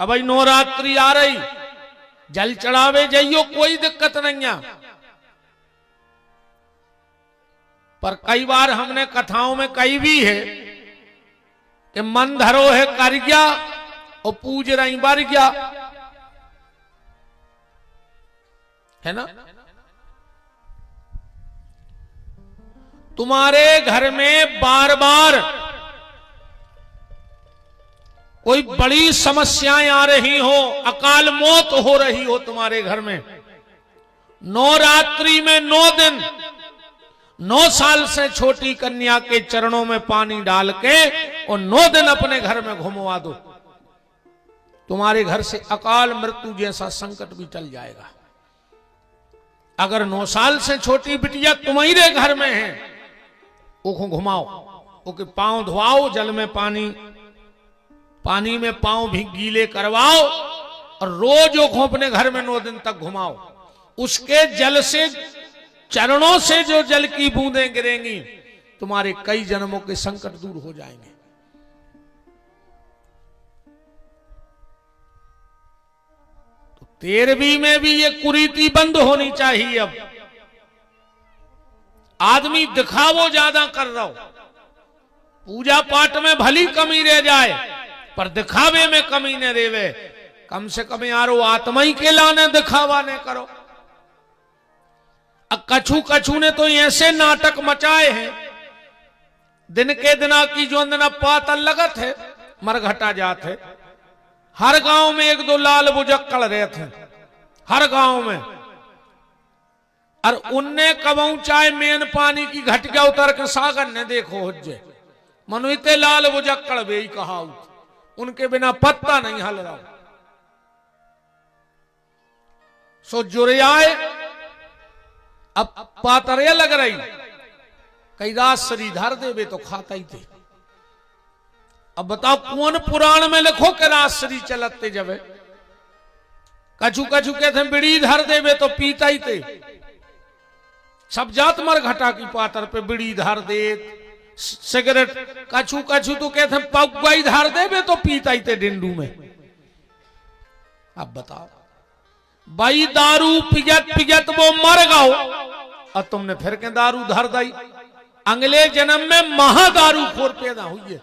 अब नवरात्रि आ रही, जल चढ़ावे जाइयो, कोई दिक्कत नहीं है। पर कई बार हमने कथाओं में कही भी है कि मन धरो है कर गया और पूज रही बर गया, है ना। तुम्हारे घर में बार बार कोई बड़ी समस्याएं आ रही हो, अकाल मौत हो रही हो तुम्हारे घर में, नवरात्रि में 9 दिन 9 साल से छोटी कन्या के चरणों में पानी डाल के और 9 दिन अपने घर में घुमवा दो, तुम्हारे घर से अकाल मृत्यु जैसा संकट भी टल जाएगा। अगर 9 साल से छोटी बिटिया तुम्हारे घर में है, उसको घुमाओ, उसके पांव धुआओ, जल में पानी में पांव भी गीले करवाओ और रोज उसको अपने घर में 9 दिन तक घुमाओ। उसके जल से, चरणों से जो जल की बूंदें गिरेंगी, तुम्हारे कई जन्मों के संकट दूर हो जाएंगे। तो 13वीं में भी ये कुरीति बंद होनी चाहिए। अब आदमी दिखावो ज्यादा कर रहा हो, पूजा पाठ में भली कमी रह जाए पर दिखावे में कमी न रेवे। कम से कम यारो आत्मा ही के लाने दिखावा ने करो। अब कछु ने तो ऐसे नाटक मचाए हैं, दिन के दिना की जो अंदना पातल लगत है, मरघटा जात है। हर गांव में 1-2 लाल बुजक्कड़ रहे थे, हर गांव में। और उनने कबऊ चाहे मेन पानी की घटिया उतर के सागर ने देखो हुज्जे मनुते लाल बुजक्कड़ वे ही कहा, उनके बिना पत्ता नहीं हल रहा। सो जुरियाए अब पातरे लग रही, कई राजश्री धर देवे तो खाता ही थे। अब बताओ कौन पुराण में लिखो कि राजश्री चलते जब कछु कहते हैं बिड़ी धर देवे तो पीता ही थे। सब जात मर घटा की पातर पे बिड़ी धर दे, सिगरेट, कछु तो कहते हैं पगुआई धर देवे तो पीता ही थे डिंडू में। अब बताओ भाई, दारू पिजत वो मर गओ और तुमने फिर के दारू धर दई। अगले जन्म में महादारू खोर पैदा हुई है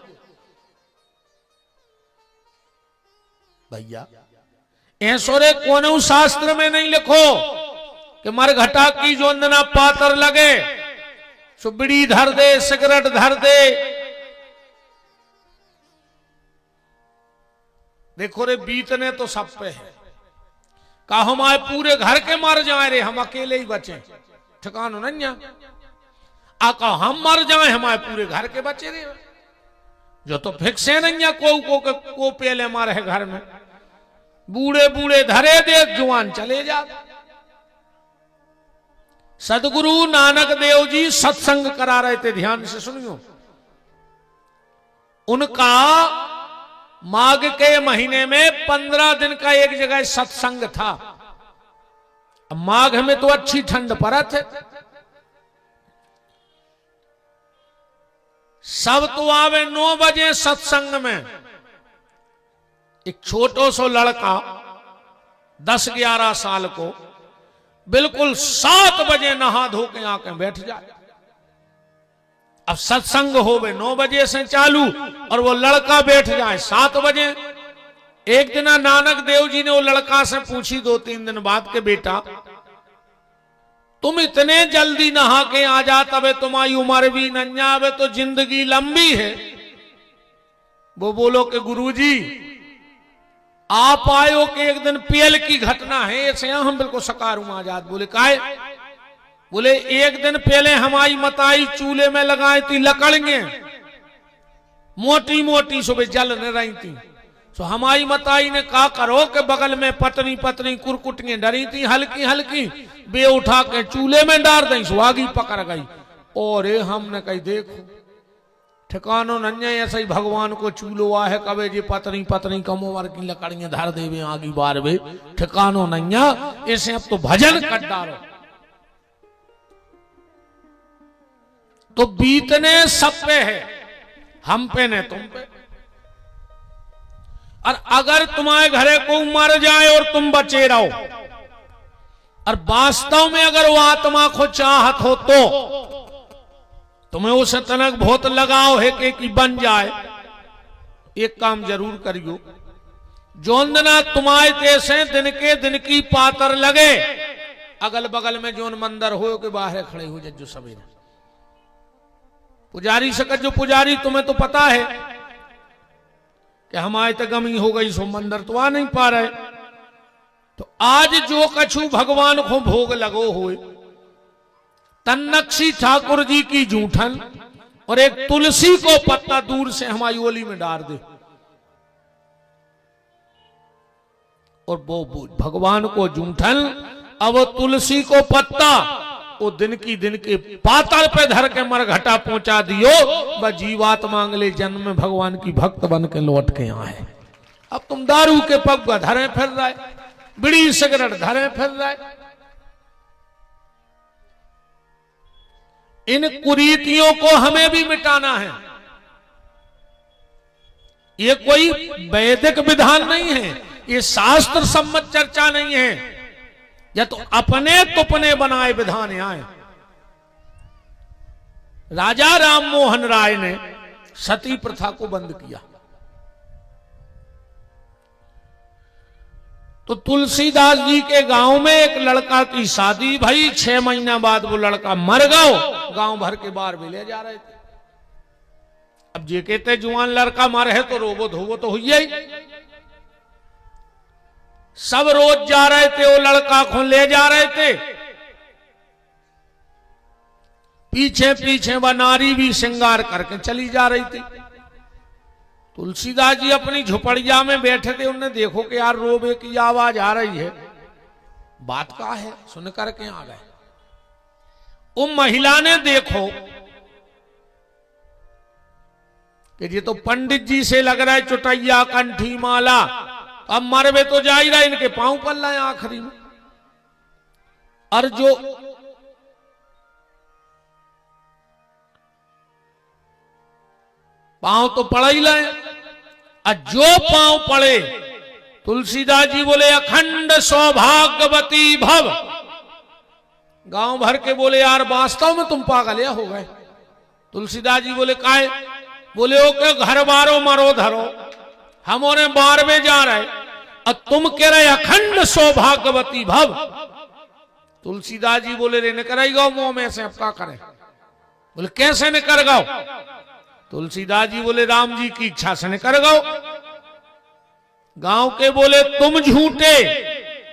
भैया। ऐसोरे कोनऊ शास्त्र में नहीं लिखो कि मरघटा की जो अंदना पातर लगे सो बिड़ी धर दे, सिगरेट धर दे। देखो रे बीतने तो सब पे है। कहा हमारे पूरे घर के मर जाए रे, हम अकेले ही बचे, ठिकानो नहीं है। कहा हम मर जाए, हमारे पूरे घर के बचे रे, जो तो फिक्से नहीं है। को पहले मारे घर में, बूढ़े धरे दे, जुआन चले जा। सदगुरु नानक देव जी सत्संग करा रहे थे, ध्यान से सुनियो। उनका माघ के महीने में 15 दिन का एक जगह सत्संग था। माघ में तो अच्छी ठंड पड़त है, सब तो आवे 9 बजे सत्संग में। एक छोटो सो लड़का 10-11 साल को बिल्कुल 7 बजे नहा धो के आके बैठ जाए। अब सत्संग होवे 9 बजे से चालू और वो लड़का बैठ जाए 7 बजे। एक दिन नानक देव जी ने वो लड़का से पूछी 2-3 दिन बाद के बेटा तुम इतने जल्दी नहा के आ जा, तबे तुम्हारी उम्र भी नहीं आवे तो जिंदगी लंबी है। वो बोलो कि गुरुजी आप आयो कि एक दिन पेल की घटना है, ऐसे हम बिल्कुल सकार हूं आजाद। बोले काहे? बोले एक दिन पहले हमारी मताई चूल्हे में लगाई थी लकड़ियां, मोटी सुबह जल न रही थी। तो हमारी मताई ने कहा करो कि बगल में पतनी कुरकुटियां डरी थी हल्की बे उठा के चूल्हे में डाल दी, सुहागी पकड़ गई। और हमने कही देखो ठिकानो नहीं ऐसा ही भगवान को चूलो आ है, कबे जी पतनी कम उम्र की लकड़ियां धर देवे आगी बार वे, ठिकानो नहीं ऐसे। अब तो भजन कर डालो। तो बीतने सब पे है, हम पे ने तुम पे। और अगर तुम्हारे घरे को मर जाए और तुम बचे रहो, और वास्तव में अगर वो आत्मा को चाहत हो तो तुम्हें उस तनक बहुत लगाव है कि बन जाए, एक काम जरूर करियो, जोन दिना तुम्हारे तेसे दिन के दिन की पातर लगे, अगल बगल में जोन मंदिर हो के बाहर खड़े हो जो सवेरे पुजारी से जो पुजारी तुम्हें तो पता है कि हमारे तो गमी हो गई, सो मंदिर तो आ नहीं पा रहे, तो आज जो कछु भगवान को भोग लगो हुए, तन्नक्षी ठाकुर जी की जूठन और एक तुलसी को पत्ता दूर से हमारी ओली में डाल दे, और वो भगवान को जूठन, अब वो तुलसी को पत्ता वो दिन के पाताल पे धर के मरघटा पहुंचा दियो, वह जीवात्मा अगले जन्म में भगवान की भक्त बन के लौट के आए। अब तुम दारू के पग धरे फिर रहे, बीड़ी सिगरेट धरे फिर रहे, इन कुरीतियों को हमें भी मिटाना है। ये कोई वैदिक विधान नहीं है, ये शास्त्र सम्मत चर्चा नहीं है, या तो अपने तुपने बनाए विधान आए। राजा राम मोहन राय ने सती प्रथा को बंद किया, तो तुलसीदास जी के गांव में एक लड़का की शादी भई, 6 महीना बाद वो लड़का मर गया, गांव भर के बाहर भी ले जा रहे थे। अब जे कहते जुआन लड़का मर है तो रोबो धोबो तो हुई ही, सब रोज जा रहे थे, वो लड़का को ले जा रहे थे, पीछे पीछे वह नारी भी श्रृंगार करके चली जा रही थी। तुलसीदास जी अपनी झुपड़िया में बैठे थे, उन्हें देखो कि यार रोबे की आवाज आ रही है, बात क्या है, सुन करके आ गए। वो महिला ने देखो कि ये तो पंडित जी से लग रहा है चुटैया कंठी माला, अब मरवे तो जा ही रहा, इनके पांव पल रहे आखिरी में, और जो पांव तो पड़ा ही लाए, और जो पांव पड़े, तुलसीदास जी बोले अखंड सौभाग्यवती भव। गांव भर के बोले यार वास्तव में तुम पागल हो गए। तुलसीदास जी बोले काहे? बोले ओ के घर बारो मरो धरो, हम उन्हें 12वें जा रहे और तुम कह रहे अखंड सौभाग्यवती भव। तुलसीदास जी बोले रे निकर गाओ मुंह में से, अब क्या करें? बोले कैसे निकर गाओ? तुलसीदास जी बोले राम जी की इच्छा से निकर गाओ। गांव के बोले तुम झूठे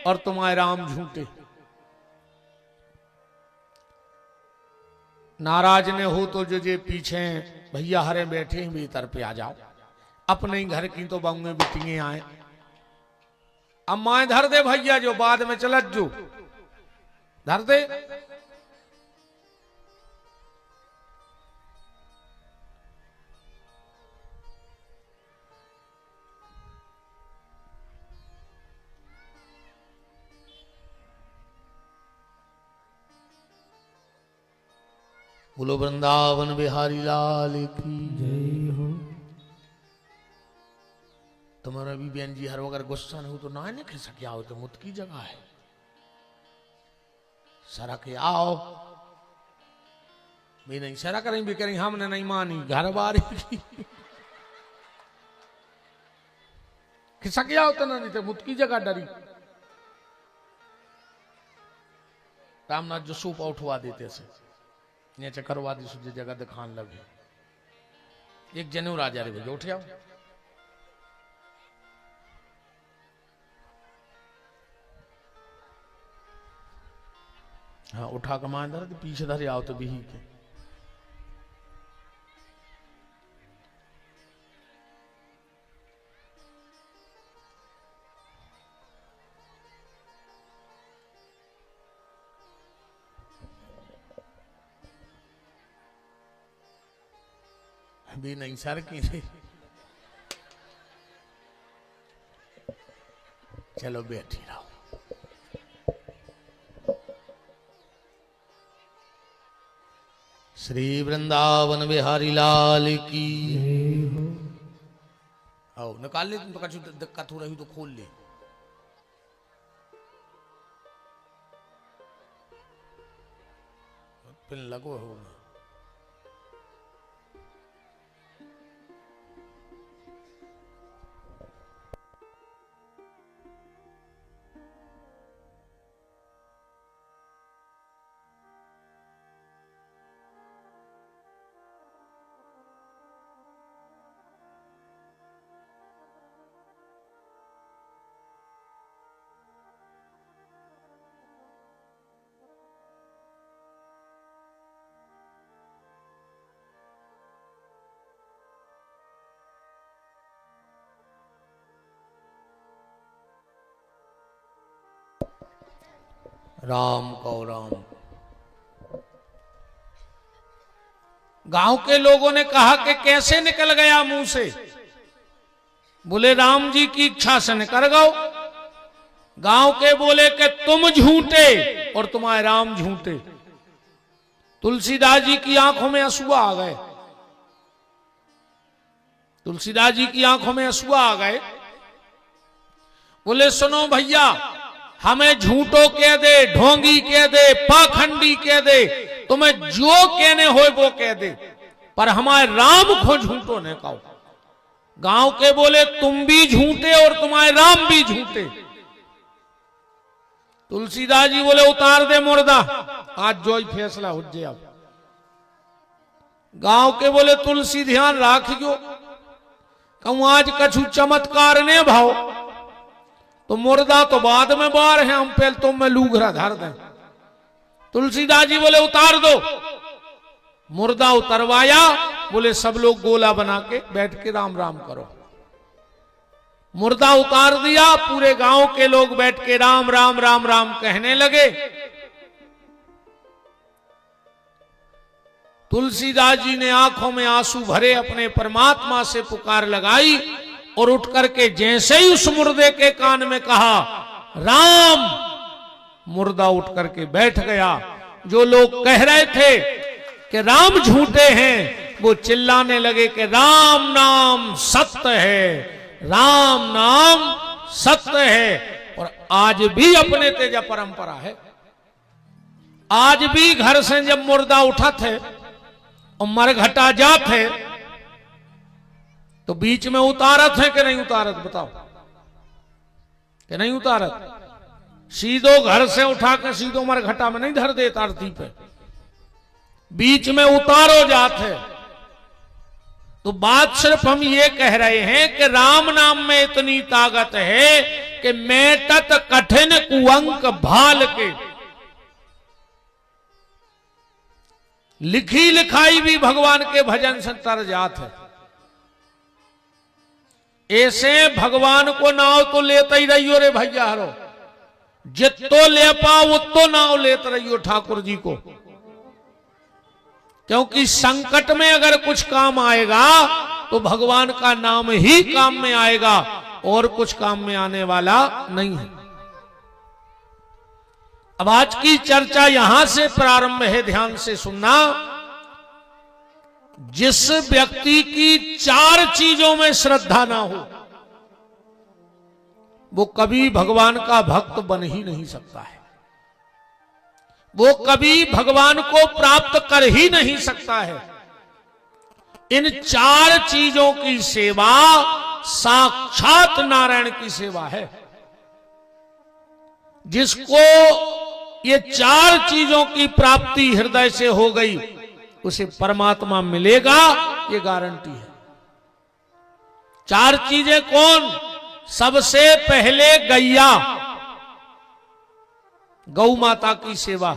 और तुम्हारे राम झूठे। नाराज ने हो तो जो जे पीछे भैया हरे बैठे हैं भीतर पे आ जाओ, अपने ही घर की तो बांगे बिटिंगे आए। अब माए धर दे भैया, जो बाद में चलत जो धर दे। बोलो वृंदावन बिहारी लाल की जय हो। तुम्हारा भी बहन जी हर वगर गुस्सा नहीं हो तो ना खिसक आओ, तो मुत की जगह है, सरा के आओ भी नहीं, सरा करें भी करें, हमने नहीं मानी, घर बार खिसक आओ तो नहीं तो मुत की जगह डरी। रामनाथ जो सूप उठवा देते से ने चकरवा दी सुझे जगह दिखान लगे। एक जनेऊ राजा रे भैया उठ आओ। हाँ उठा कमान धर तो पीछे धरे आओ तो बिही के। भी नहीं सर की नहीं। चलो बैठी रहो। श्री वृंदावन बिहारी लाल की। आओ निकाल ले, तुम तो कछु दिक्कत हो रही तो खोल ले। पिन लगो होगा। राम को राम। गांव के लोगों ने कहा कि कैसे निकल गया मुंह से? बोले राम जी की इच्छा से निकल गओ। गांव के बोले कि तुम झूठे और तुम्हारे राम झूठे। तुलसीदास जी की आंखों में आंसुआ आ गए। तुलसीदास जी की आंखों में आंसुआ आ गए। बोले सुनो भैया, हमें झूठो कह दे, ढोंगी कह दे, पाखंडी कह दे, तुम्हें जो कहने हो वो कह दे, पर हमारे राम को झूठो न कहो। गांव के बोले तुम भी झूठे और तुम्हारे राम भी झूठे। तुलसीदास जी बोले उतार दे मुर्दा, आज जो ही फैसला हो जाए। अब गांव के बोले तुलसी ध्यान राखियो, कहूं आज कछु चमत्कार ने भाव, तो मुर्दा तो बाद में बाहर है, हम पहले तुम में लूघरा धर दें। तुलसीदास जी बोले उतार दो। मुर्दा उतरवाया। बोले सब लोग गोला बना के बैठ के राम राम करो। मुर्दा उतार दिया। पूरे गांव के लोग बैठ के राम राम राम राम कहने लगे। तुलसीदास जी ने आंखों में आंसू भरे अपने परमात्मा से पुकार लगाई और उठ करके जैसे ही उस मुर्दे के कान में कहा राम, मुर्दा उठ करके बैठ गया। जो लोग कह रहे थे कि राम झूठे हैं, वो चिल्लाने लगे कि राम नाम सत्य है, राम नाम सत्य है। और आज भी अपने तेजा परंपरा है। आज भी घर से जब मुर्दा उठा थे और मरघटा जाते तो बीच में उतारत है कि नहीं उतारत? बताओ कि नहीं उतारत? सीधो घर से उठा कर सीधो मरघटा में नहीं धर देता आरती पे, बीच में उतारो जाते। तो बात सिर्फ हम ये कह रहे हैं कि राम नाम में इतनी ताकत है कि मेटत कठिन कुअंक भाल के। लिखी लिखाई भी भगवान के भजन से तर जात है। ऐसे भगवान को नाव तो लेते ही रहियो रे भैया हरो, जितो ले पाओ उतो नाव लेते रहियो ठाकुर जी को। क्योंकि संकट में अगर कुछ काम आएगा तो भगवान का नाम ही काम में आएगा, और कुछ काम में आने वाला नहीं है। अब आज की चर्चा यहां से प्रारंभ है, ध्यान से सुनना। जिस व्यक्ति की 4 चीजों में श्रद्धा ना हो वो कभी भगवान का भक्त बन ही नहीं सकता है। वो कभी भगवान को प्राप्त कर ही नहीं सकता है। इन 4 चीजों की सेवा साक्षात नारायण की सेवा है। जिसको ये 4 चीजों की प्राप्ति हृदय से हो गई उसे परमात्मा मिलेगा, ये गारंटी है। 4 चीजें कौन? सबसे पहले गैया, गौ माता की सेवा।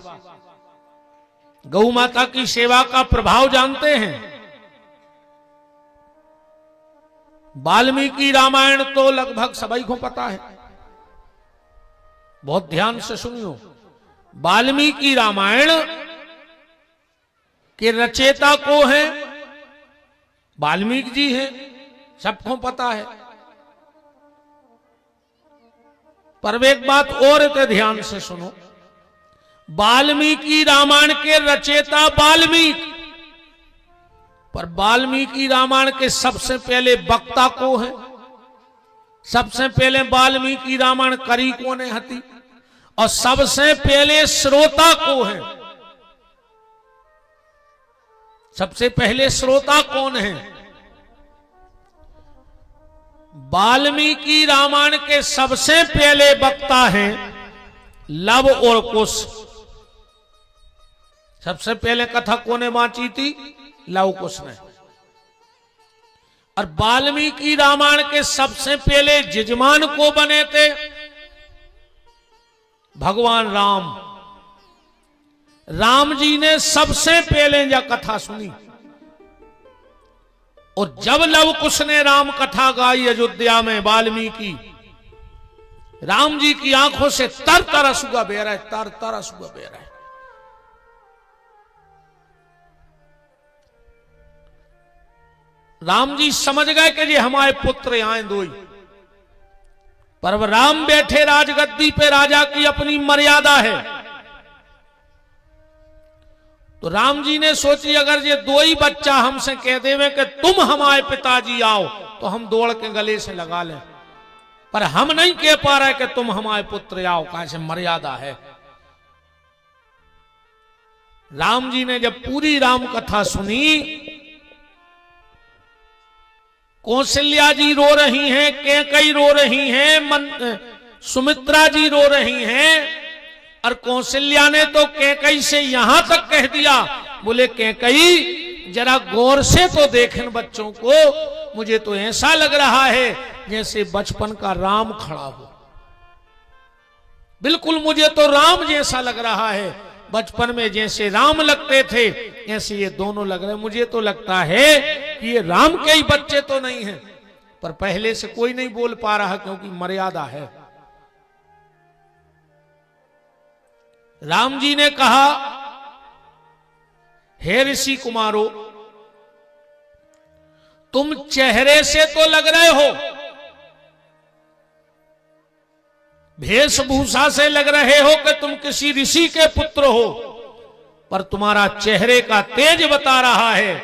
गौ माता की सेवा का प्रभाव जानते हैं? वाल्मीकि रामायण तो लगभग सभी को पता है। बहुत ध्यान से सुनियो। वाल्मीकि रामायण के रचयिता को है वाल्मीकि जी हैं, सबको पता है। पर एक बात और है, ध्यान से सुनो। वाल्मीकि रामायण के रचयिता वाल्मीकि, पर वाल्मीकि रामायण के सबसे पहले वक्ता को है सबसे पहले वाल्मीकि रामायण करी कोने हती और सबसे पहले श्रोता को है। सबसे पहले श्रोता कौन है? वाल्मीकि रामायण के सबसे पहले वक्ता हैं लव और कुश। सबसे पहले कथा कोने बांची थी? लव कुश ने। और वाल्मीकि रामायण के सबसे पहले यजमान को बने थे भगवान राम। राम जी ने सबसे पहले यह कथा सुनी और जब लव कुश ने राम कथा गाई अयोध्या में वाल्मीकि, राम जी की आंखों से तर तर आंसू बह रहा है, तर तर आंसू बह रहा है। राम जी समझ गए कि ये हमारे पुत्र आए दो ही, पर राम बैठे राजगद्दी पे, राजा की अपनी मर्यादा है। तो राम जी ने सोची अगर ये दो ही बच्चा हमसे कह देवे कि तुम हमारे पिताजी आओ, तो हम दौड़ के गले से लगा लें, पर हम नहीं कह पा रहे कि तुम हमारे पुत्र आओ, कैसे मर्यादा है। राम जी ने जब पूरी राम कथा सुनी, कौशल्या जी रो रही हैं, कैकेयी रो रही हैं, सुमित्रा जी रो रही हैं, और कौशल्या ने तो कैकेयी से यहां तक कह दिया, बोले कैकेयी जरा गौर से तो देखें बच्चों को, मुझे तो ऐसा लग रहा है जैसे बचपन का राम खड़ा हो। बिल्कुल मुझे तो राम जैसा लग रहा है, बचपन में जैसे राम लगते थे ऐसे ये दोनों लग रहे। मुझे तो लगता है कि ये राम के ही बच्चे तो नहीं हैं, पर पहले से कोई नहीं बोल पा रहा क्योंकि मर्यादा है। राम जी ने कहा, हे ऋषि कुमारो, तुम चेहरे से तो लग रहे हो, वेशभूषा से लग रहे हो कि तुम किसी ऋषि के पुत्र हो, पर तुम्हारा चेहरे का तेज बता रहा है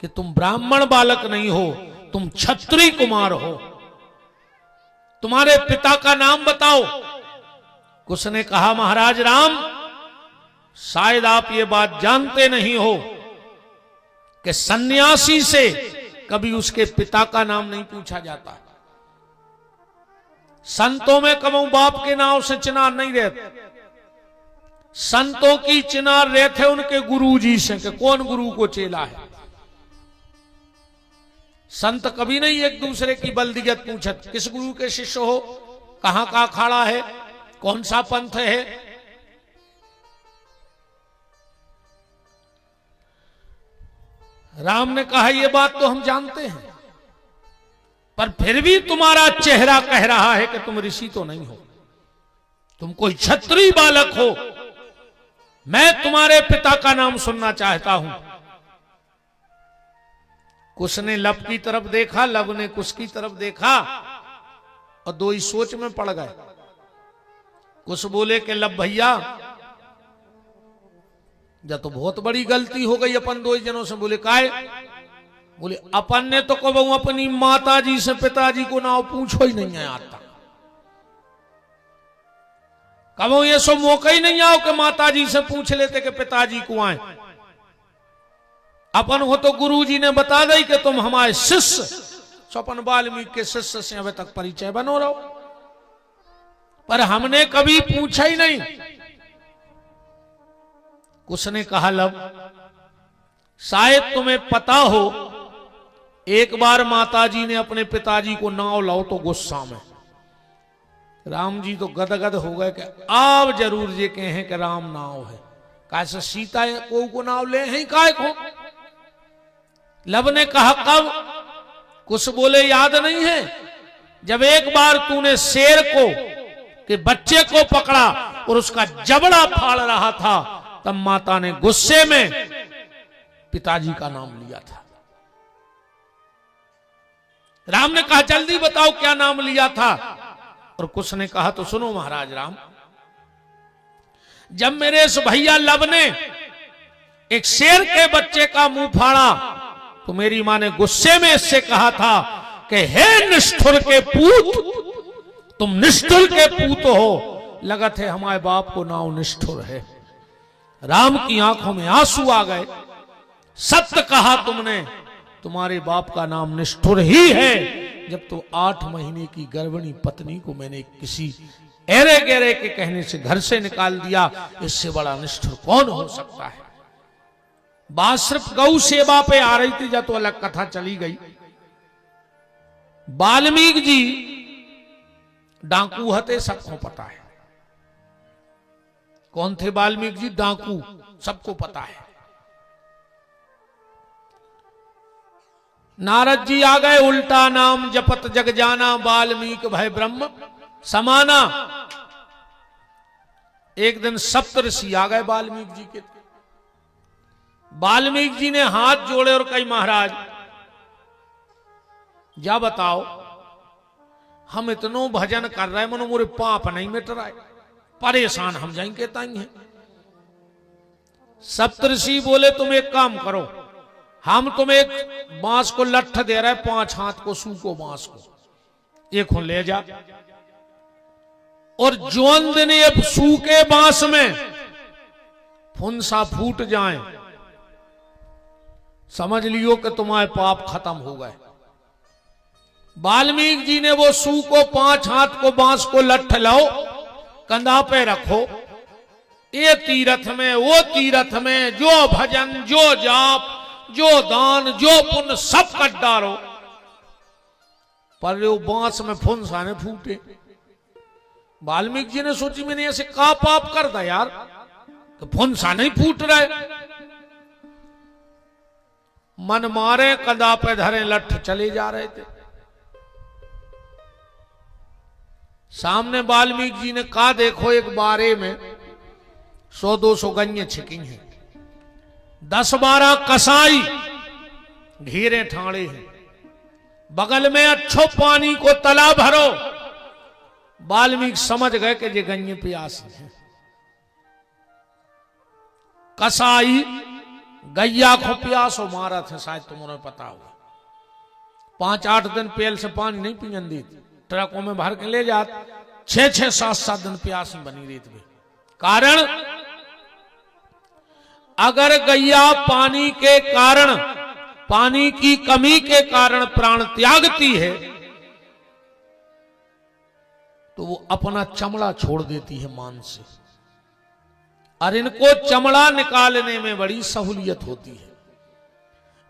कि तुम ब्राह्मण बालक नहीं हो, तुम क्षत्रिय कुमार हो। तुम्हारे पिता का नाम बताओ। उसने कहा, महाराज राम, शायद आप ये बात जानते नहीं हो कि सन्यासी से कभी उसके पिता का नाम नहीं पूछा जाता। संतों में कबू बाप के नाम से चिनार नहीं रहते, संतों की चिनार रहते उनके गुरु जी से कि कौन गुरु को चेला है। संत कभी नहीं एक दूसरे की बल्दियत पूछत, किस गुरु के शिष्य हो, कहां का अखाड़ा है, कौन सा पंथ है। राम ने कहा, यह बात तो हम जानते हैं, पर फिर भी तुम्हारा चेहरा कह रहा है कि तुम ऋषि तो नहीं हो, तुम कोई क्षत्रिय बालक हो। मैं तुम्हारे पिता का नाम सुनना चाहता हूं। कुश ने लब की तरफ देखा, लब ने कुश की तरफ देखा, और दो ही सोच में पड़ गए। कुछ बोले कि लब भैया, जब तो बहुत बड़ी गलती हो गई अपन दो ही जनों से। बोले काहे? बोले अपन ने तो कबू अपनी माता जी से पिताजी को नाम पूछो ही नहीं है आता, कबू ये सो मौका ही नहीं आओ कि माता जी से पूछ लेते कि पिताजी को आए। अपन हो तो गुरु जी ने बता दी कि तुम हमारे शिष्य, स्वपन वाल्मीकि के शिष्य से अभी तक परिचय बनो रहो, पर हमने कभी पूछा ही नहीं। उसने कहा, लब शायद तुम्हें पता हो, एक बार माताजी ने अपने पिताजी को नाव लाओ तो गुस्सा में। राम जी तो गदगद हो गए कि आप जरूर ये कहें कि राम नाव है, कैसे सीता को नाव ले हैं काय को। लब ने कहा, कब? कुछ बोले याद नहीं है, जब एक बार तूने शेर को के बच्चे को पकड़ा और उसका जबड़ा फाड़ रहा था, तब माता ने गुस्से में पिताजी का नाम लिया था। राम ने कहा, जल्दी बताओ क्या नाम लिया था। और कुछ ने कहा, तो सुनो महाराज राम, जब मेरे इस भैया लब ने एक शेर के बच्चे का मुंह फाड़ा, तो मेरी मां ने गुस्से में इससे कहा था कि हे निष्ठुर के पूत, तुम निष्ठुर के पूत हो, लगत है हमारे बाप को नाम निष्ठुर है। राम की आंखों में आंसू आ गए। सत्य कहा तुमने, तुम्हारे बाप का नाम निष्ठुर ही है। जब तो 8 महीने की गर्भिणी पत्नी को मैंने किसी एरे गेरे के कहने से घर से निकाल दिया, इससे बड़ा निष्ठुर कौन हो सकता है। बात सिर्फ गौ सेवा पे आ रही थी, जब तो अलग कथा चली गई। वाल्मीकि जी डाकू हते, सबको पता है। कौन थे वाल्मीकि जी? डाकू, सबको पता है। नारद जी आ गए, उल्टा नाम जपत जग जाना, वाल्मीकि भय ब्रह्म समाना। एक दिन सप्तऋषि आ गए वाल्मीकि जी के। वाल्मीकि जी ने हाथ जोड़े और कही, महाराज जा बताओ, हम इतनो भजन कर रहे, मनो मोरे पाप नहीं मिट रहा है, परेशान हम जाएंगे ताई हैं। सप्तऋषि बोले, तुम एक काम करो, हम तुम्हें एक बांस को लठ दे रहे, 5 हाथ को सूखो बांस को, एक हो ले जा, और जौन दिन ये सूखे बांस में फुंसा फूट जाए, समझ लियो कि तुम्हारे पाप खत्म हो गए। वाल्मीकि जी ने वो सूखो 5 हाथ को बांस को लठ लाओ, कंधा पे रखो, ये तीर्थ में वो तीर्थ में जो भजन जो जाप जो दान जो पुण्य सब कट डालो, पर वो बांस में फुंसा ने फूटे। वाल्मीकि जी ने सोची, मैंने ऐसे का पाप कर दिया यार कि फुंसा नहीं फूट रहे। मन मारे, कंधा पे धरे, लठ चले जा रहे थे। सामने वाल्मीकि जी ने कहा, देखो एक बारे में 100-200 गन्ने छिकी हैं, 10-12 कसाई घेरे ठाणे हैं, बगल में अच्छो पानी को तला भरो। वाल्मीकि समझ गए कि ये गन्ने प्यासी हैं। कसाई गैया को प्यासो मारा थे, शायद तुम्हें पता होगा। 5-8 दिन पेल से पानी नहीं पीन दी थी, ट्रकों में भर के ले जात, 6-6, 7-7 दिन प्यास में बनी रही थी। कारण, अगर गैया पानी के कारण, पानी की कमी के कारण प्राण त्यागती है, तो वो अपना चमड़ा छोड़ देती है मान से, और इनको चमड़ा निकालने में बड़ी सहूलियत होती है।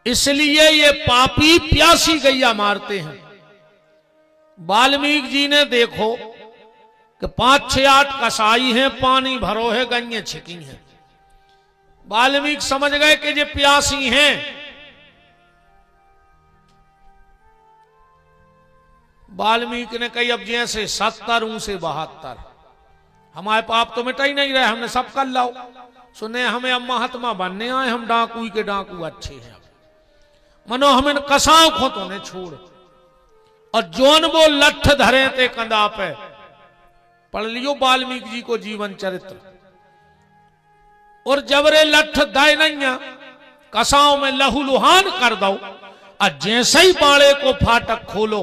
इसलिए ये पापी प्यासी गैया मारते हैं। वाल्मीकि जी ने देखो कि 5-6-8 कसाई हैं, पानी भरो है, गन्ने छिकी हैं। वाल्मीकि समझ गए कि ये प्यासी हैं। वाल्मीकि ने कही, अब जैसे 70 से 72 हमारे पाप तो मिटा ही नहीं रहे, हमने सब कर लाओ। सुने हमें अब महात्मा बनने आए, हम डाकू के डाकू अच्छे हैं, मनो हम इन कसाओं को तो ने छोड़। और जोन वो लठ धरे थे कंधा पे, पढ़ लियो वाल्मीकि जी को जीवन चरित्र। और जबरे लठ दाए नहीं, कसाओं में लहू लुहान कर दो, और जैसे ही बाड़े को फाटक खोलो,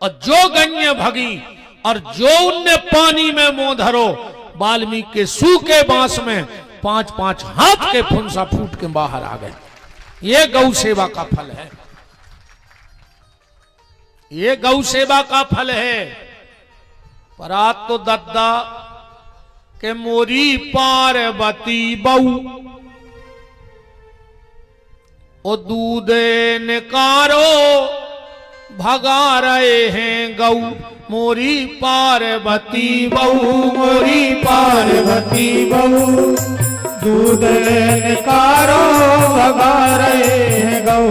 और जो गन्ने भगी और जो उनने पानी में मुंह धरो, वाल्मीकि के सूखे बांस में 5-5 हाथ के फुंसा फूट के बाहर आ गए। ये गौ सेवा का फल है, ये गौ सेवा का फल है। पर आज तो दद्दा के मोरी पार्वती बहू, ओ दूध निकारो भगा रहे हैं गौ, मोरी पार्वती बहू, मोरी पार्वती बहू, दूध निकारो भगा रहे हैं गौ,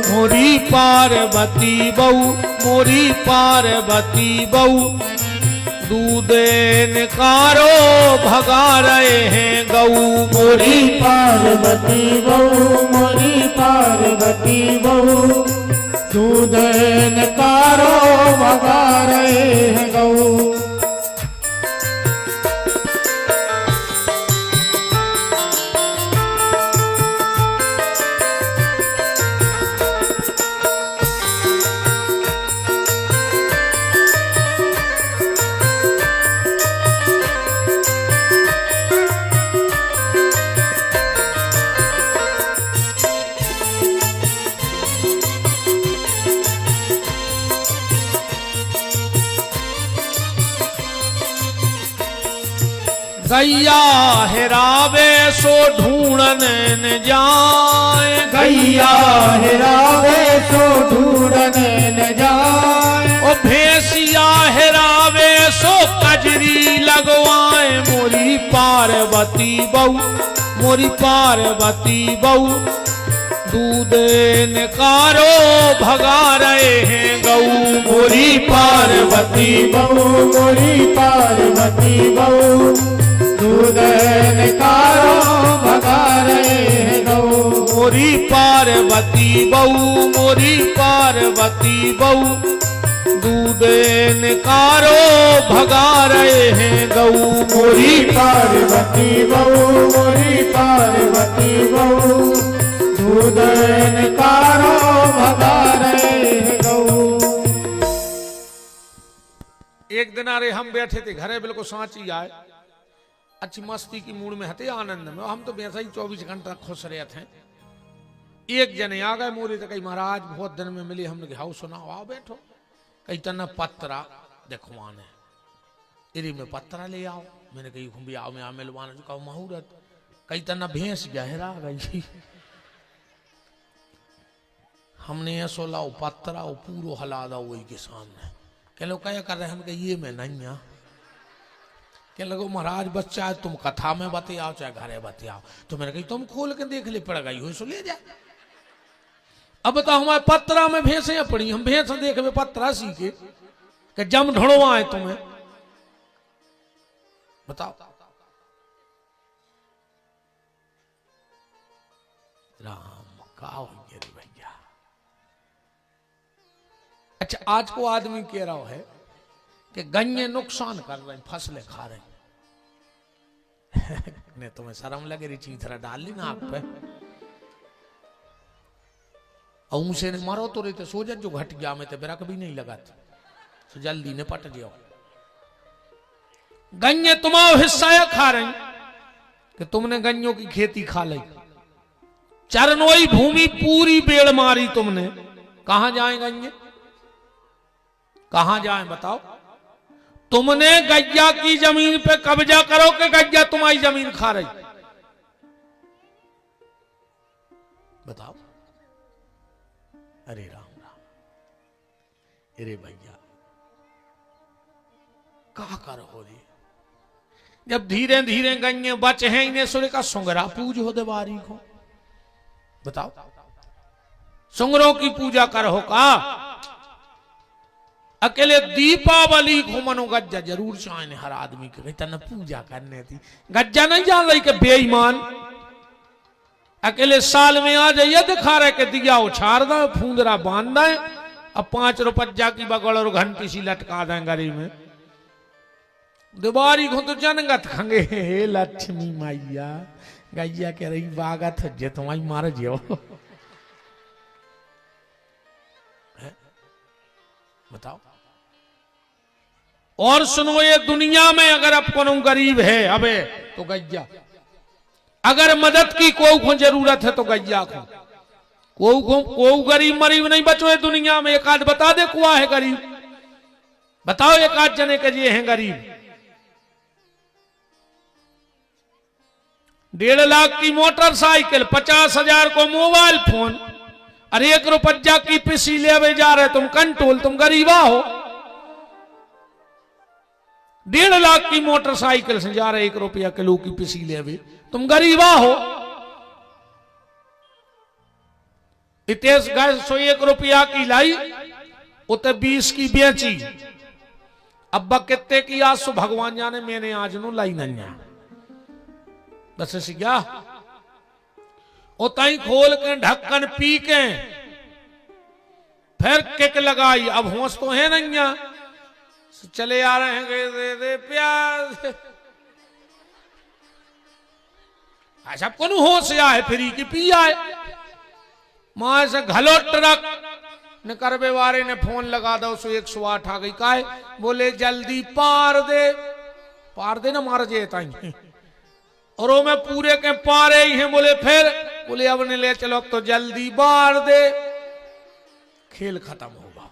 मोरी पार्वती बहू, मोरी पार्वती बहू, दूध निकारो भगा रहे हैं गौ, मोरी पार्वती बहू, मोरी पार्वती बहू, दूध निकारो भगा रहे हैं गौ। गैया हेरावे सो ढूंढने न जाए, गैया हेरावे सो ढूंढने न जाए, ओ भैंसिया हेरावे सो कजरी लगवाए, मोरी पार्वती बहू, मोरी पार्वती बहू, दूध निकारो भगा रहे हैं गऊ, मोरी पार्वती बहू, मोरी पार्वती बहू, दूध निकारो भगा रहे हैं गऊ, मोरी पार्वती बहू, मोरी पार्वती बहू, दूध निकारो भगा रहे हैं गऊ, मोरी पार्वती बहू, मोरी पार्वती बहू, दूध निकारो भगा रहे हैं गऊ। एक दिन अरे हम बैठे थे घरे, बिल्कुल सांची आए, अच्छी मस्ती की मूड में हते, आनंद में, हम तो वैसा ही 24 घंटा खुश रहे थे। एक जने आ गए मोरे, तो कही महाराज बहुत दिन में मिले, हमने कहा सुनाओ, आओ बैठो। कही तना पत्रा देखवाने, इरी में पत्रा ले आओ, मैंने कही भी आओ, मैं मिलवाना जो कहो मुहूर्त। कही तना भैंस गहरा गई, हमने ये सोला पत्रा वो पूरो हला दो वही के सामने। कह लो क्या कर रहे, हम कहे ये मैं नहीं आ। कह लगो महाराज बच्चा है, तुम कथा में बतियाओ चाहे घरे बतियाओ, तो मैंने कही तुम खोल के देख ले, पड़ गई हो सो ले जा। अब बताओ हमारे पत्रा में भैंसे पड़ी, हम भैंस देख में पत्रा सीखे कि जम ढोड़वा है तुम्हें, बताओ। राम का हो भैया। अच्छा आज को आदमी कह रहा है कि गन्ने नुकसान कर रहे हैं, फसलें खा रहे हैं। ने तुम्हें शर्म लगे रही चीज डाल ली ना आप पे, और से ने मारो तो रहते सोजन जो घट गया, में तो बेरा कभी नहीं लगा तो जल्दी ने पट जाओ। गन्ने तुम्हारा हिस्सा खा रहे कि तुमने गन्नों की खेती खा ली, चरनोई भूमि पूरी बेड़ मारी तुमने, कहां जाए गन्ने, कहां जाए बताओ। तुमने गैया की जमीन पे कब्जा करो कि गैया तुम्हारी जमीन खा रही, बताओ। अरे राम राम, अरे भैया क्या कर हो रही। जब धीरे धीरे गन्ने बचे हैं, इन्हें सूर्य का सुंगरा पूज हो देवारी को, बताओ। सुंगरों की पूजा करो का, अकेले दीपावली को मनो गज्जा जरूर चाहे हर आदमी के कहता न पूजा करने थी। गज्जा नहीं जान रही कि बेईमान, अकेले साल में आ जाइए दिखा रहे कि दिया उछार दे, फूंदरा बांध दे, अब 5 रुपया की बगड़ और घंटी सी लटका दें गरी में, दोबारी को तो जनगत खंगे। हे लक्ष्मी मैया, गैया कह रही बागत जे तुम्हारी मार जियो, बताओ। और सुनो, ये दुनिया में अगर अब कोनो गरीब है अबे तो गैया, अगर मदद की को जरूरत है तो गैया को गरीब मरीब नहीं बचो है दुनिया में। एक आध बता दे कुआ है गरीब, बताओ एक आध जने के ये हैं गरीब। 1.5 लाख की मोटरसाइकिल, 50,000 को मोबाइल फोन, और 1 रुपया की पिसी ले जा रहे तुम कंट्रोल, तुम गरीबा हो। 1.5 लाख की मोटरसाइकिल से जा रहे 1 रुपया किलो की पिसी ले, तुम गरीबा हो। इतेश गैस 101 रुपया की लाई, उते 20 की बेची, अब्बा कितने की आज सो भगवान जाने, मैंने आज नो लाई नन्या बस ऐसी क्या उताई खोल के ढक्कन पी के फिर किक लगाई, अब होश तो है नहीं, चले आ रहे हैं दे दे प्याज। अच्छा कौन होश आए फ्री की पी आए, मां से घलो ट्रक ने करबे वारे ने फोन लगा दो, 108 आ गई, काहे बोले जल्दी पार दे ना मार जे ताई, और वो मैं पूरे के पारे ही हैं, बोले फिर बोले अब ने ले चलो तो जल्दी बार दे, खेल खत्म होगा।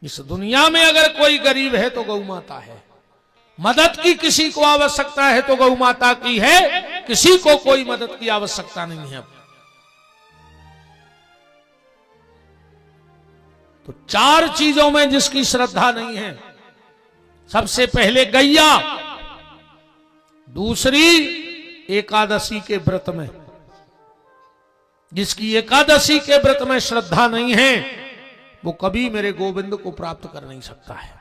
इस दुनिया में अगर कोई गरीब है तो गौ माता है, मदद की किसी को आवश्यकता है तो गौ माता की है, किसी को कोई मदद की आवश्यकता नहीं है। तो चार चीजों में जिसकी श्रद्धा नहीं है, सबसे पहले गैया, दूसरी एकादशी के व्रत में, जिसकी एकादशी के व्रत में श्रद्धा नहीं है वो कभी मेरे गोविंद को प्राप्त कर नहीं सकता है।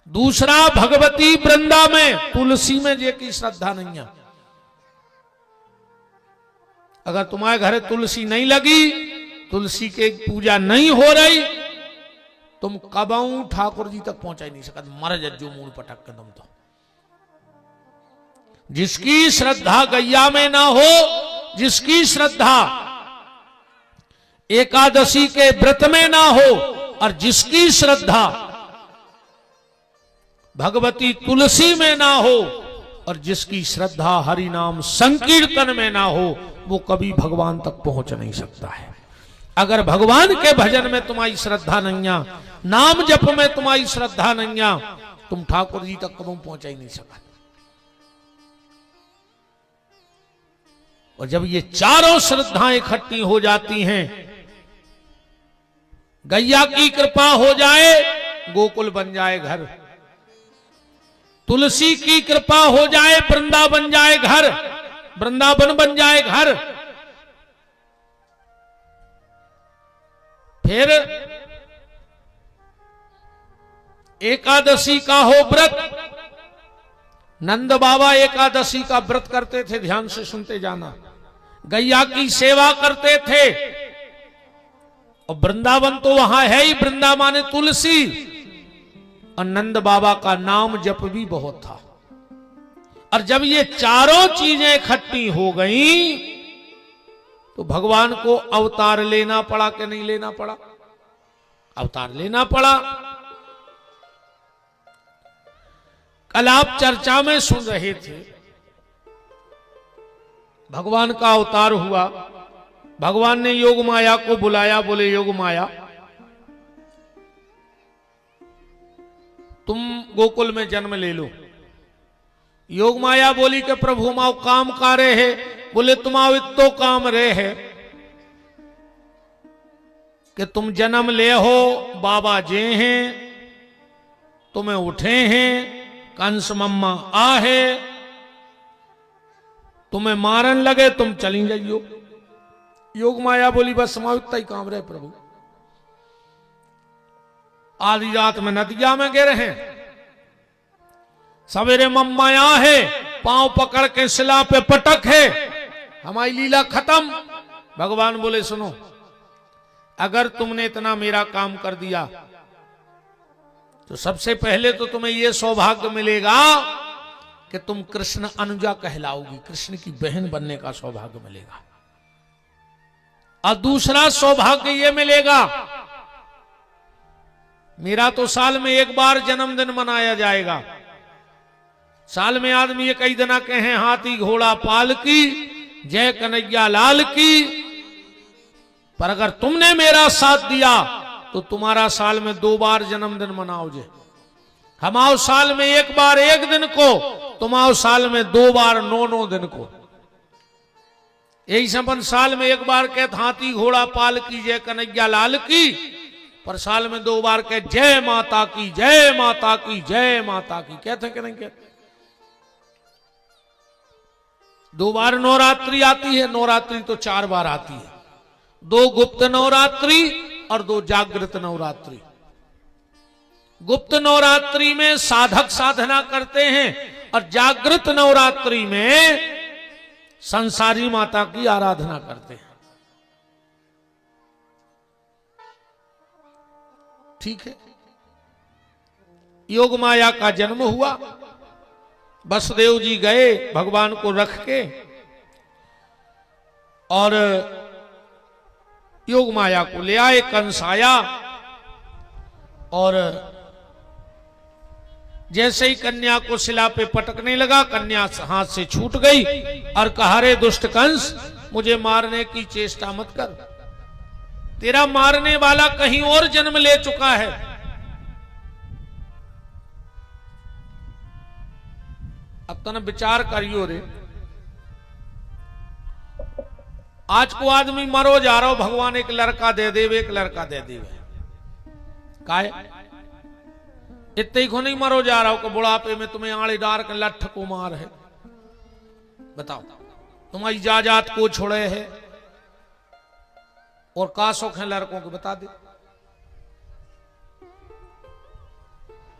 दूसरा भगवती वृंदा में, तुलसी में जे की श्रद्धा नहीं है। अगर तुम्हारे घर तुलसी नहीं लगी, तुलसी के पूजा नहीं हो रही, तुम कबऊ ठाकुर जी तक पहुंचा ही नहीं सकते, मर जज्जू मूल पटक के तुम तो। जिसकी श्रद्धा गैया में ना हो, जिसकी श्रद्धा एकादशी के व्रत में ना हो, और जिसकी श्रद्धा भगवती तुलसी में ना हो, और जिसकी श्रद्धा हरि नाम संकीर्तन में ना हो, वो कभी भगवान तक पहुंच नहीं सकता है। अगर भगवान के भजन में तुम्हारी श्रद्धा नहीं है, नाम जप में तुम्हारी श्रद्धा नहीं है, तुम ठाकुर जी तक कभी पहुंचा ही नहीं सका। और जब ये चारों श्रद्धाएं इकट्ठी हो जाती हैं, गैया की कृपा हो जाए गोकुल बन जाए घर, तुलसी की कृपा हो जाए वृंदा बन जाए घर, वृंदावन बन जाए घर। फिर एकादशी का हो व्रत। नंद बाबा एकादशी का व्रत करते थे, ध्यान से सुनते जाना। गैया की सेवा करते थे, और वृंदावन तो वहां है ही, वृंदा माने तुलसी, और नंद बाबा का नाम जप भी बहुत था। और जब ये चारों चीजें इकट्ठी हो गई तो भगवान को अवतार लेना पड़ा कि नहीं लेना पड़ा? अवतार लेना पड़ा। कल आप चर्चा में सुन रहे थे, भगवान का अवतार हुआ, भगवान ने योग माया को बुलाया, बोले योग माया तुम गोकुल में जन्म ले लो। योग माया बोली कि प्रभु माओ काम कार्य है, बोले तुम्हारा इतो काम रे है कि तुम जन्म ले हो, बाबा जे हैं तुम्हें उठे हैं, कंस मम्मा आ है, तुम्हें मारन लगे तुम चली जाइयो। योग माया बोली बस समाओ इतना ही काम रहे प्रभु। आधी रात में नदिया में गिरे हैं, सवेरे मम्मा आ है, पांव पकड़ के शिला पे पटक है, हमारी लीला खत्म। भगवान बोले सुनो, अगर तुमने इतना मेरा काम कर दिया तो सबसे पहले तो तुम्हें यह सौभाग्य मिलेगा कि तुम कृष्ण अनुजा कहलाओगी, कृष्ण की बहन बनने का सौभाग्य मिलेगा। और दूसरा सौभाग्य यह मिलेगा, मेरा तो साल में एक बार जन्मदिन मनाया जाएगा। साल में आदमी ये कई दिन कहे हाथी घोड़ा पाल की, जय कन्हैया लाल की, पर अगर तुमने मेरा साथ दिया तो तुम्हारा साल में 2 बार जन्मदिन मनाओ। जे हम आओ साल में एक बार एक दिन को, तुम आओ साल में 2 बार 9 दिन को। यही संबंध साल में एक बार कहते हाथी घोड़ा पाल की, जय कन्हैया लाल की, पर साल में 2 बार कह जय माता की, जय माता की, जय माता की। कहते कि नहीं कहते? 2 बार नवरात्रि आती है, नवरात्रि तो 4 बार आती है, 2 गुप्त नवरात्रि और 2 जागृत नवरात्रि। गुप्त नवरात्रि में साधक साधना करते हैं, और जागृत नवरात्रि में संसारी माता की आराधना करते हैं। ठीक है। योग माया का जन्म हुआ, वसुदेव जी गए भगवान को रख के, और योग माया को ले आए। कंस आया और जैसे ही कन्या को शिला पे पटकने लगा, कन्या हाथ से छूट गई और कहा रे दुष्ट कंस, मुझे मारने की चेष्टा मत कर, तेरा मारने वाला कहीं और जन्म ले चुका है। अब तने विचार करियो रे, आज को आदमी मरो जा रहा हो, भगवान एक लड़का दे देवे, एक लड़का दे देवे, काहे इतने ही को नहीं मरो जा रहा हो कि बुढ़ापे में तुम्हें आड़े डार के लठ को मार है। बताओ तुम्हारी जायदाद को छोड़े है और का शौक है लड़कों के, बता दे।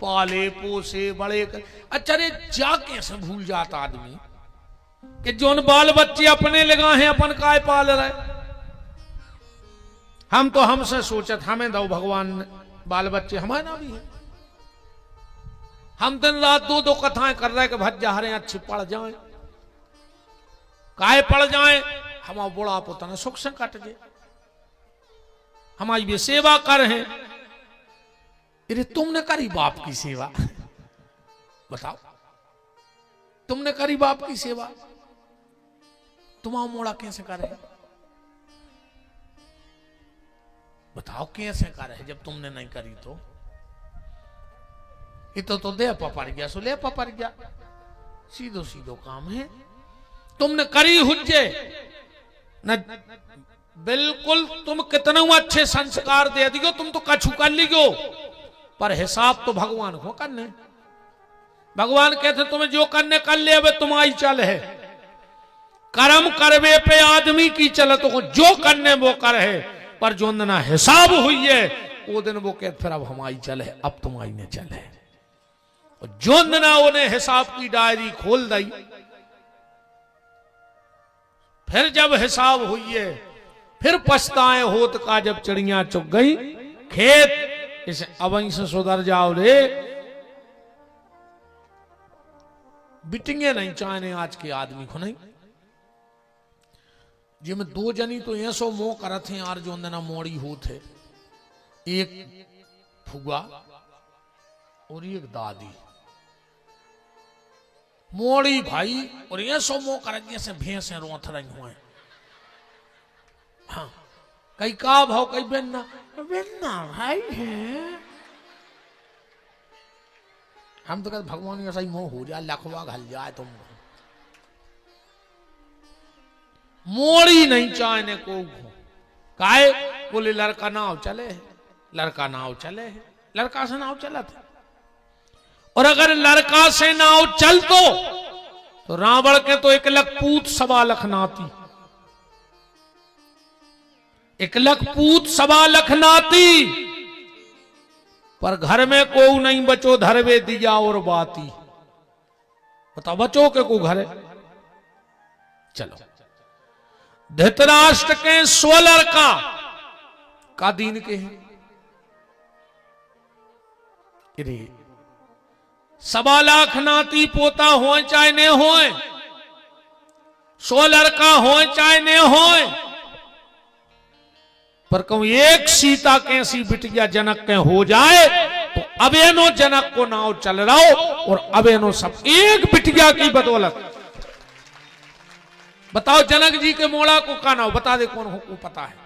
पाले पोसे बड़े कर, अच्छा रे जा कैसे भूल जाता आदमी कि जोन बाल बच्चे अपने लगा हैं अपन काय पाल रहे। हम तो हमसे सोचत हमें दो भगवान ने बाल बच्चे, हमारे ना भी है। हम दिन रात दो दो कथाएं कर रहे कि भज जा रहे अच्छे पड़ जाए, काय पड़ जाए, हमारा बुढ़ा पोता ने सुख से कट जाए, हमारी भी सेवा कर हैं। अरे तुमने करी बाप की सेवा, बताओ तुमने करी बाप की सेवा, तुम्हारा मोड़ा कैसे करे, बताओ कैसे करे जब तुमने नहीं करी तो। ये तो दे पड़ गया सो ले पड़ गया, सीधो सीधो काम है। तुमने करी हुज्जे न, बिल्कुल तुम कितने अच्छे संस्कार दे दियो, तुम तो कछु कर लियो, पर हिसाब तो भगवान को करने। भगवान कहते तुम्हें जो करने कर ले, अब तुम्हारी चल है, कर्म करवे पे आदमी की चल, तो जो करने वो कर है, पर जो ना हिसाब हुई है वो दिन वो कहते फिर अब हमारी चल है, अब तुम्हारी ने चल है। और जो ना उन्हें हिसाब की डायरी खोल दी, फिर जब हिसाब हुई है फिर पछताए होत का, जब चिड़िया चुग गई खेत, इसे अवहीं से सुधर जाओ रे। बिटिंगे नहीं चाहने आज के आदमी को नहीं, जिसमें दो जनी तो ऐसो मोह करत हैं यार जो ना मोड़ी होते, एक फुगा और एक दादी, मोड़ी भाई, और ऐसो मोह करत जैसे भैंसे रोथ रही हुए। हाँ कई का भाव, कई बेन्ना बेन्ना भाई है। हम तो कहते भगवान ऐसा ही मोह हो जाए, लखवा घल जाए तुमको, मोड़ी नहीं चाहने को काहे बोले लड़का नाव चले, लड़का नाव चले, लड़का से नाव चला था। और अगर लड़का से नाव चल तो रावण के तो 1 लाख पूत 1.25 लाख नाती, 1 लाख पूत 1.25 लाख नाती, पर घर में को नहीं बचो धरवे दिया और बाती। बताओ बचो के को घर है। चलो धृतराष्ट्र के 16 लड़का का दीन के हैं, 1.25 लाख नाती पोता हो चाहे न हो, 16 लड़का हो चाहे न हो, पर कहूं एक सीता कैसी बिटिया जनक के हो जाए तो अबेनो जनक को नाव चल रहा हो, और अबेनो सब एक बिटिया की बदौलत। बताओ जनक जी के मोड़ा को का नाव बता दे, कौन को पता है?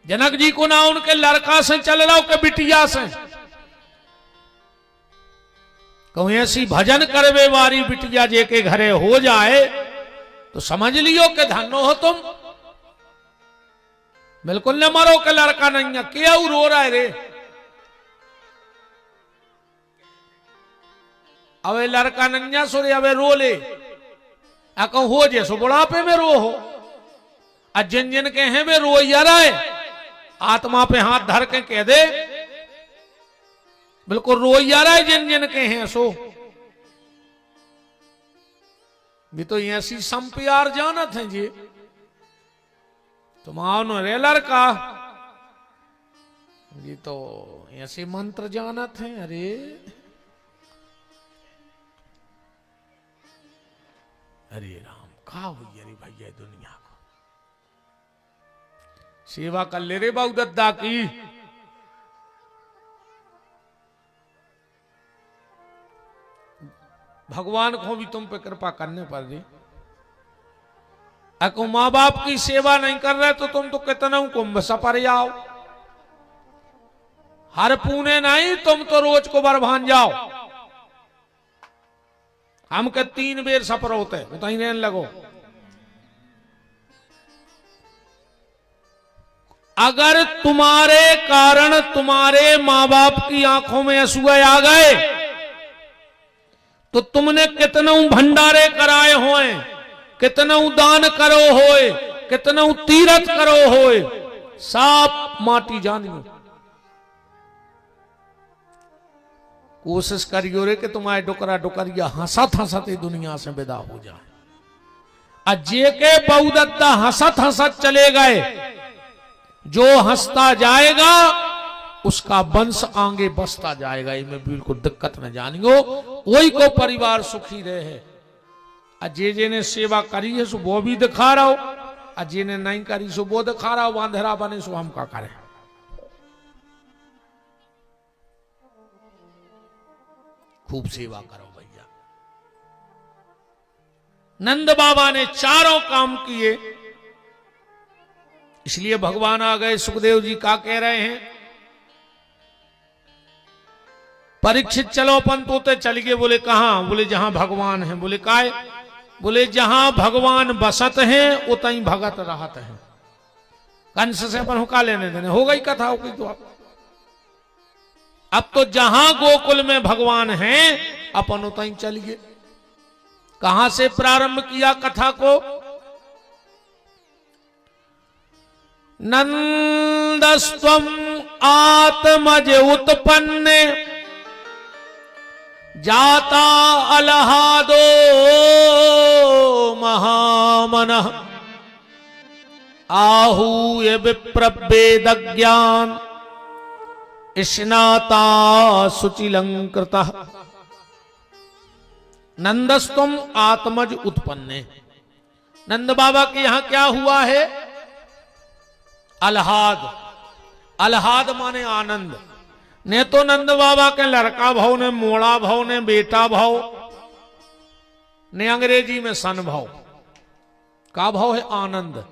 जनक जी को ना उनके लड़का से चल रहा हो के बिटिया से। कहूं ऐसी भजन करवे वारी बिटिया जे के घरे हो जाए तो समझ लियो के धन्नो हो तुम। बिल्कुल न मरो के लड़का नहीं है, क्यों रो रहा है रे? अवे लड़का नहीं सुरे अवे रो ले, कहूं हो जैसो बुढ़ापे में रो हो, जिन जिन के हैं वे रो यार आत्मा पे हाथ धर के कह दे, बिल्कुल रो यार जिन जिन के हैं सो भी तो ऐसी सम प्यार जानत है जी। तुम आओ न रे लड़का जी, तो ऐसे मंत्र जानत है। अरे अरे राम का हुई अरे भैया दुनिया को सेवा कर ले रे बाबू दद्दा की। भगवान को भी तुम पे कृपा करने पर जी। अको माँ बाप की सेवा नहीं कर रहे तो तुम तो कितना कुंभ सपर जाओ, हर पूने नहीं तुम तो रोज को बरभान जाओ। हम के 3 बेर सफर होते उतही रहने लगो। अगर तुम्हारे कारण तुम्हारे माँ बाप की आंखों में असूए आ गए तो तुमने कितने भंडारे कराए होए, कितने दान करो होए, कितने तीरथ करो होए, सब माटी जानियो। कोशिश करियो रे कि तुम्हारे डुकरा डुकरिया हंसत हंसत दुनिया से विदा हो जाए। अजे के बहुदत्ता हंसत हंसत चले गए, जो हंसता जाएगा उसका वंश आगे बसता जाएगा, इनमें बिल्कुल दिक्कत न जानियो। वही को परिवार सुखी रहे। अजे जे ने सेवा करी है सो वो भी दिखा रहा हो, अजे ने नहीं करी सो वो दिखा रहा हो, वांधरा बने सो हम का करें। खूब सेवा करो भैया। नंद बाबा ने चारों काम किए, इसलिए भगवान आ गए। सुखदेव जी का कह रहे हैं, परीक्षित चलो अपन तोते चल गए। बोले कहां? बोले जहां भगवान है। बोले काय? बोले जहां भगवान बसत हैं उतहीं भगत रहत हैं। कंस से अपन हुक्का लेने देने, हो गई कथा, हो गई। तो अब तो जहां गोकुल में भगवान हैं अपन उतहीं चल गए। कहां से प्रारंभ किया कथा को? नंदस्त्वम आत्मज उत्पन्ने जाता अलहादो महामनः आहूय विप्रवेद ज्ञान स्नाता शुचिलंकृतः। नंदस्तुम आत्मज उत्पन्ने। नंद बाबा के यहां क्या हुआ है? अलहाद। अलहाद माने आनंद। ने तो नंद बाबा के लड़का भाव, ने मोड़ा भाव, ने बेटा भाव, ने अंग्रेजी में सन भाव। का भाव है? आनंद।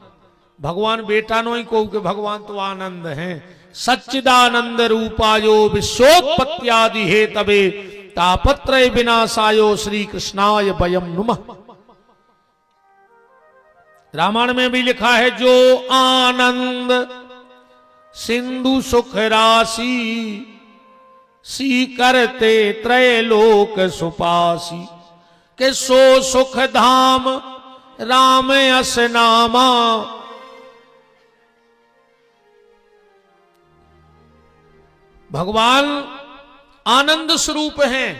भगवान बेटा नो ही को कि भगवान तो आनंद हैं। सच्चिदानंद रूपायो विश्वोत्पत्त्यादि हे तबे तापत्रय विनाशायो श्री कृष्णाय वयम नुमः। रामायण में भी लिखा है, जो आनंद सिंधु सुख राशि सी करते त्रैलोक सुपासी के सो सुख धाम राम अस नामा। भगवान आनंद स्वरूप हैं,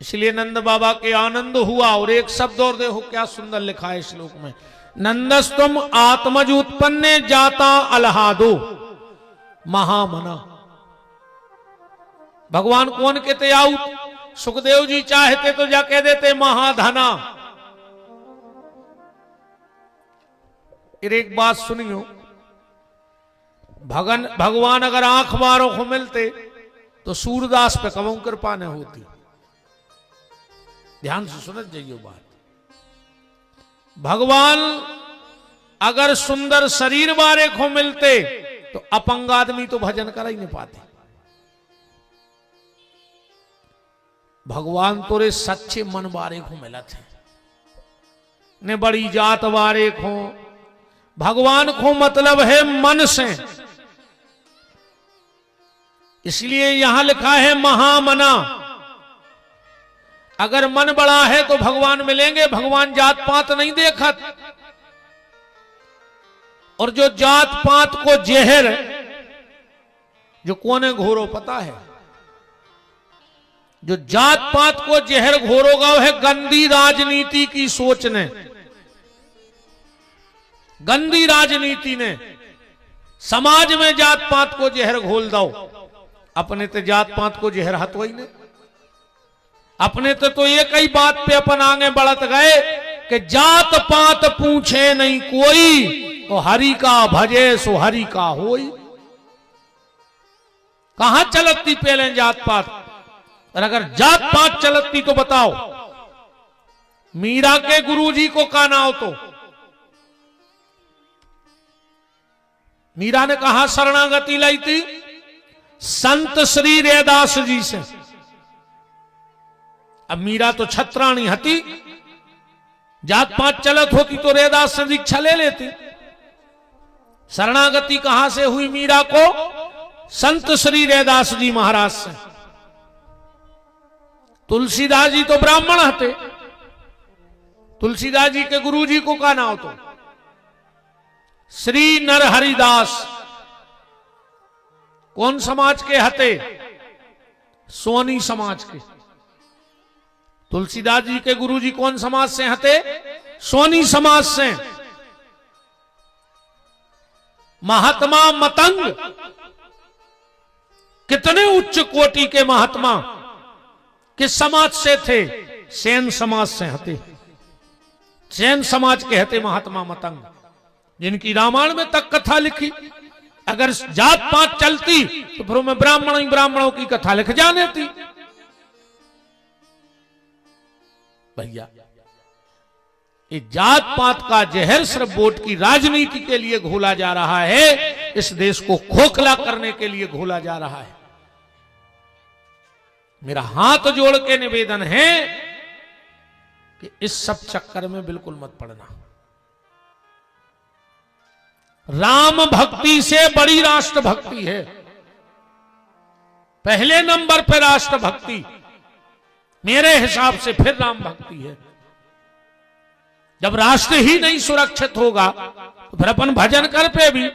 इसलिए नंद बाबा के आनंद हुआ। और एक शब्द और देखो क्या सुंदर लिखा है श्लोक में, नंदस्तम आत्मज उत्पन्ने जाता अलहादो महामना। भगवान कौन कहते आउट? सुखदेव जी चाहते तो जा कह देते महाधना। एक बात सुनियो, भगवान अगर आंख बारों को मिलते तो सूरदास पे कबू कृपा न होती। ध्यान से सुनत जाइए बात। भगवान अगर सुंदर शरीर बारे को मिलते तो अपंग आदमी तो भजन कर ही नहीं पाते। भगवान तोरे सच्चे मन बारे को मिला थे, ने बड़ी जात बारे को। भगवान को मतलब है मन से, इसलिए यहां लिखा है महामना। अगर मन बड़ा है तो भगवान मिलेंगे। भगवान जात पात नहीं देखत, और जो जात पात को जहर जो कोने घोरो पता है, जो जात पात को जहर घोरोगा वह है गंदी राजनीति की सोच ने, गंदी राजनीति ने समाज में जात पात को जहर घोल दो। अपने तो जात पात को जहर हतो ही नहीं। अपने तो एक ही बात पे अपन आगे बढ़त गए कि जात पात पूछे नहीं कोई, तो हरि का भजे सो हरि का होई। कहां चलती पहले जात पात? और अगर जात पात चलती तो बताओ, मीरा के गुरुजी को का नाव? तो मीरा ने कहा शरणागति लाई थी संत श्री रैदास जी से। अब मीरा तो छत्राणी हती, जात पात चलत होती तो रैदास से दीक्षा ले लेती। शरणागति कहां से हुई मीरा को? संत श्री रैदास जी महाराज से। तुलसीदास जी तो ब्राह्मण हते, तुलसीदास जी के गुरु जी को का नाम तो श्री नरहरिदास। कौन समाज के हते? सोनी समाज के। तुलसीदास जी के गुरु जी कौन समाज से हते? सोनी समाज से। महात्मा मतंग कितने उच्च कोटि के महात्मा किस समाज से थे? सेन समाज से हते। सेन समाज के हते महात्मा मतंग, जिनकी रामायण में तक कथा लिखी। अगर जात पात चलती तो फिर मैं ब्राह्मण ही ब्राह्मणों की कथा लिख जाने थी। भैया ये जात पात का जहर सिर्फ वोट की राजनीति के लिए घोला जा रहा है, इस देश को खोखला करने के लिए घोला जा रहा है। मेरा हाथ जोड़ के निवेदन है कि इस सब चक्कर में बिल्कुल मत पड़ना। राम भक्ति से बड़ी राष्ट्र भक्ति है। पहले नंबर पर राष्ट्र भक्ति मेरे हिसाब से फिर राम भक्ति है। जब राष्ट्र ही नहीं सुरक्षित होगा तो फिर अपन भजन कर पे भी।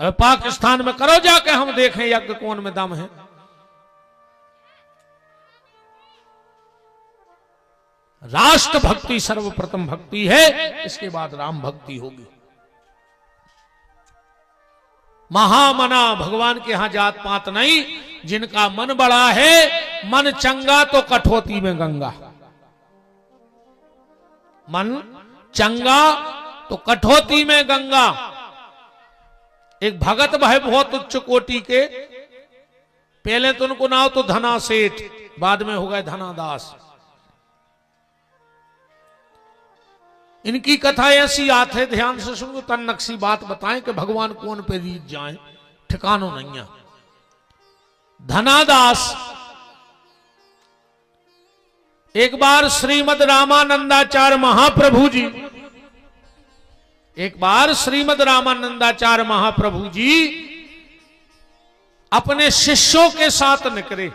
अब पाकिस्तान में करो जाके, हम देखें यज्ञ कौन में दम है। राष्ट्र भक्ति सर्वप्रथम भक्ति है, इसके बाद राम भक्ति होगी। महामना भगवान के यहां जात पात नहीं। जिनका मन बड़ा है, मन चंगा तो कठौती में गंगा। मन चंगा तो कठौती में गंगा। एक भगत भाई बहुत उच्च कोटि के, पहले तो उनको नाम तो धना सेठ, बाद में हो गए धनादास। इनकी कथा ऐसी आत है, ध्यान से सुनो, तन नक्शी बात बताएं कि भगवान कौन पे रीत जाए, ठिकानो नहीं है। धनादास एक बार श्रीमद रामानंदाचार्य महाप्रभु जी, एक बार श्रीमद रामानंदाचार्य महाप्रभु जी अपने शिष्यों के साथ निकले।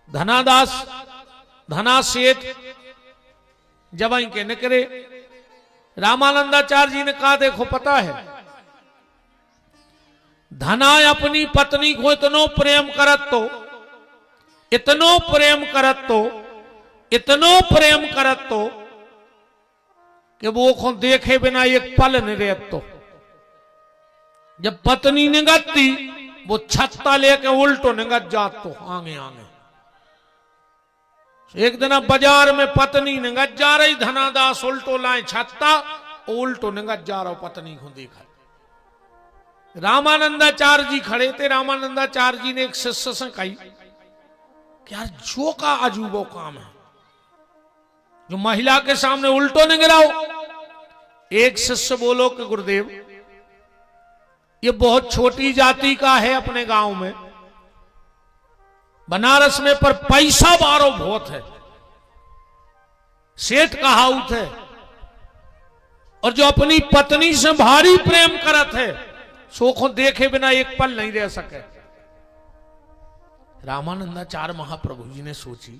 धनादास धना सेठ जब इनके निकले, रामानंदाचार्य जी ने कहा देखो पता है धना अपनी पत्नी को इतनो प्रेम करत तो, इतनो प्रेम करत तो, इतनो प्रेम करत तो कि वो को देखे बिना एक पल नहीं रहत तो। जब पत्नी निगतती वो छत्ता लेके उल्टो निगत जात तो आगे आगे। एक दिन बाजार में पत्नी निगत जा रही, धनादास उल्टो लाए छत्ता, उल्टो निगत जा रहा पत्नी को देखा। रामानंदाचार्य जी खड़े थे। रामानंदाचार्य जी ने एक शिष्य से कही कि यार जो का अजूबो काम है, जो महिला के सामने उल्टो नहीं गिराओ। एक शिष्य बोलो कि गुरुदेव ये बहुत छोटी जाति का है अपने गांव में, बनारस में, पर पैसा बारो बहुत है, सेठ का हाउस है, और जो अपनी पत्नी से भारी प्रेम करत है सो को देखे बिना एक पल नहीं रह सके। रामानंदाचार्य महाप्रभु जी ने सोची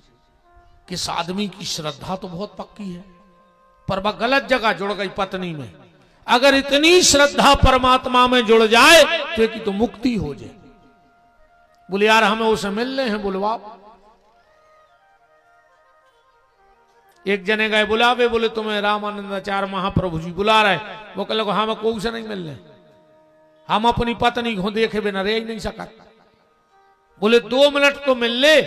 कि इस आदमी की श्रद्धा तो बहुत पक्की है, पर वह गलत जगह जुड़ गई पत्नी में। अगर इतनी श्रद्धा परमात्मा में जुड़ जाए तो कि तो मुक्ति हो जाए। बोले यार हमें उसे मिलने हैं, बुलवाओ। एक जने गए बुलावे, बोले तुम्हें रामानंदाचार्य महाप्रभु जी बुला रहे। वो कह लगे हमें कोई से नहीं मिलने, हम अपनी पत्नी को देखे बिना रह ही नहीं सका। बोले 2 मिनट तो मिल ले।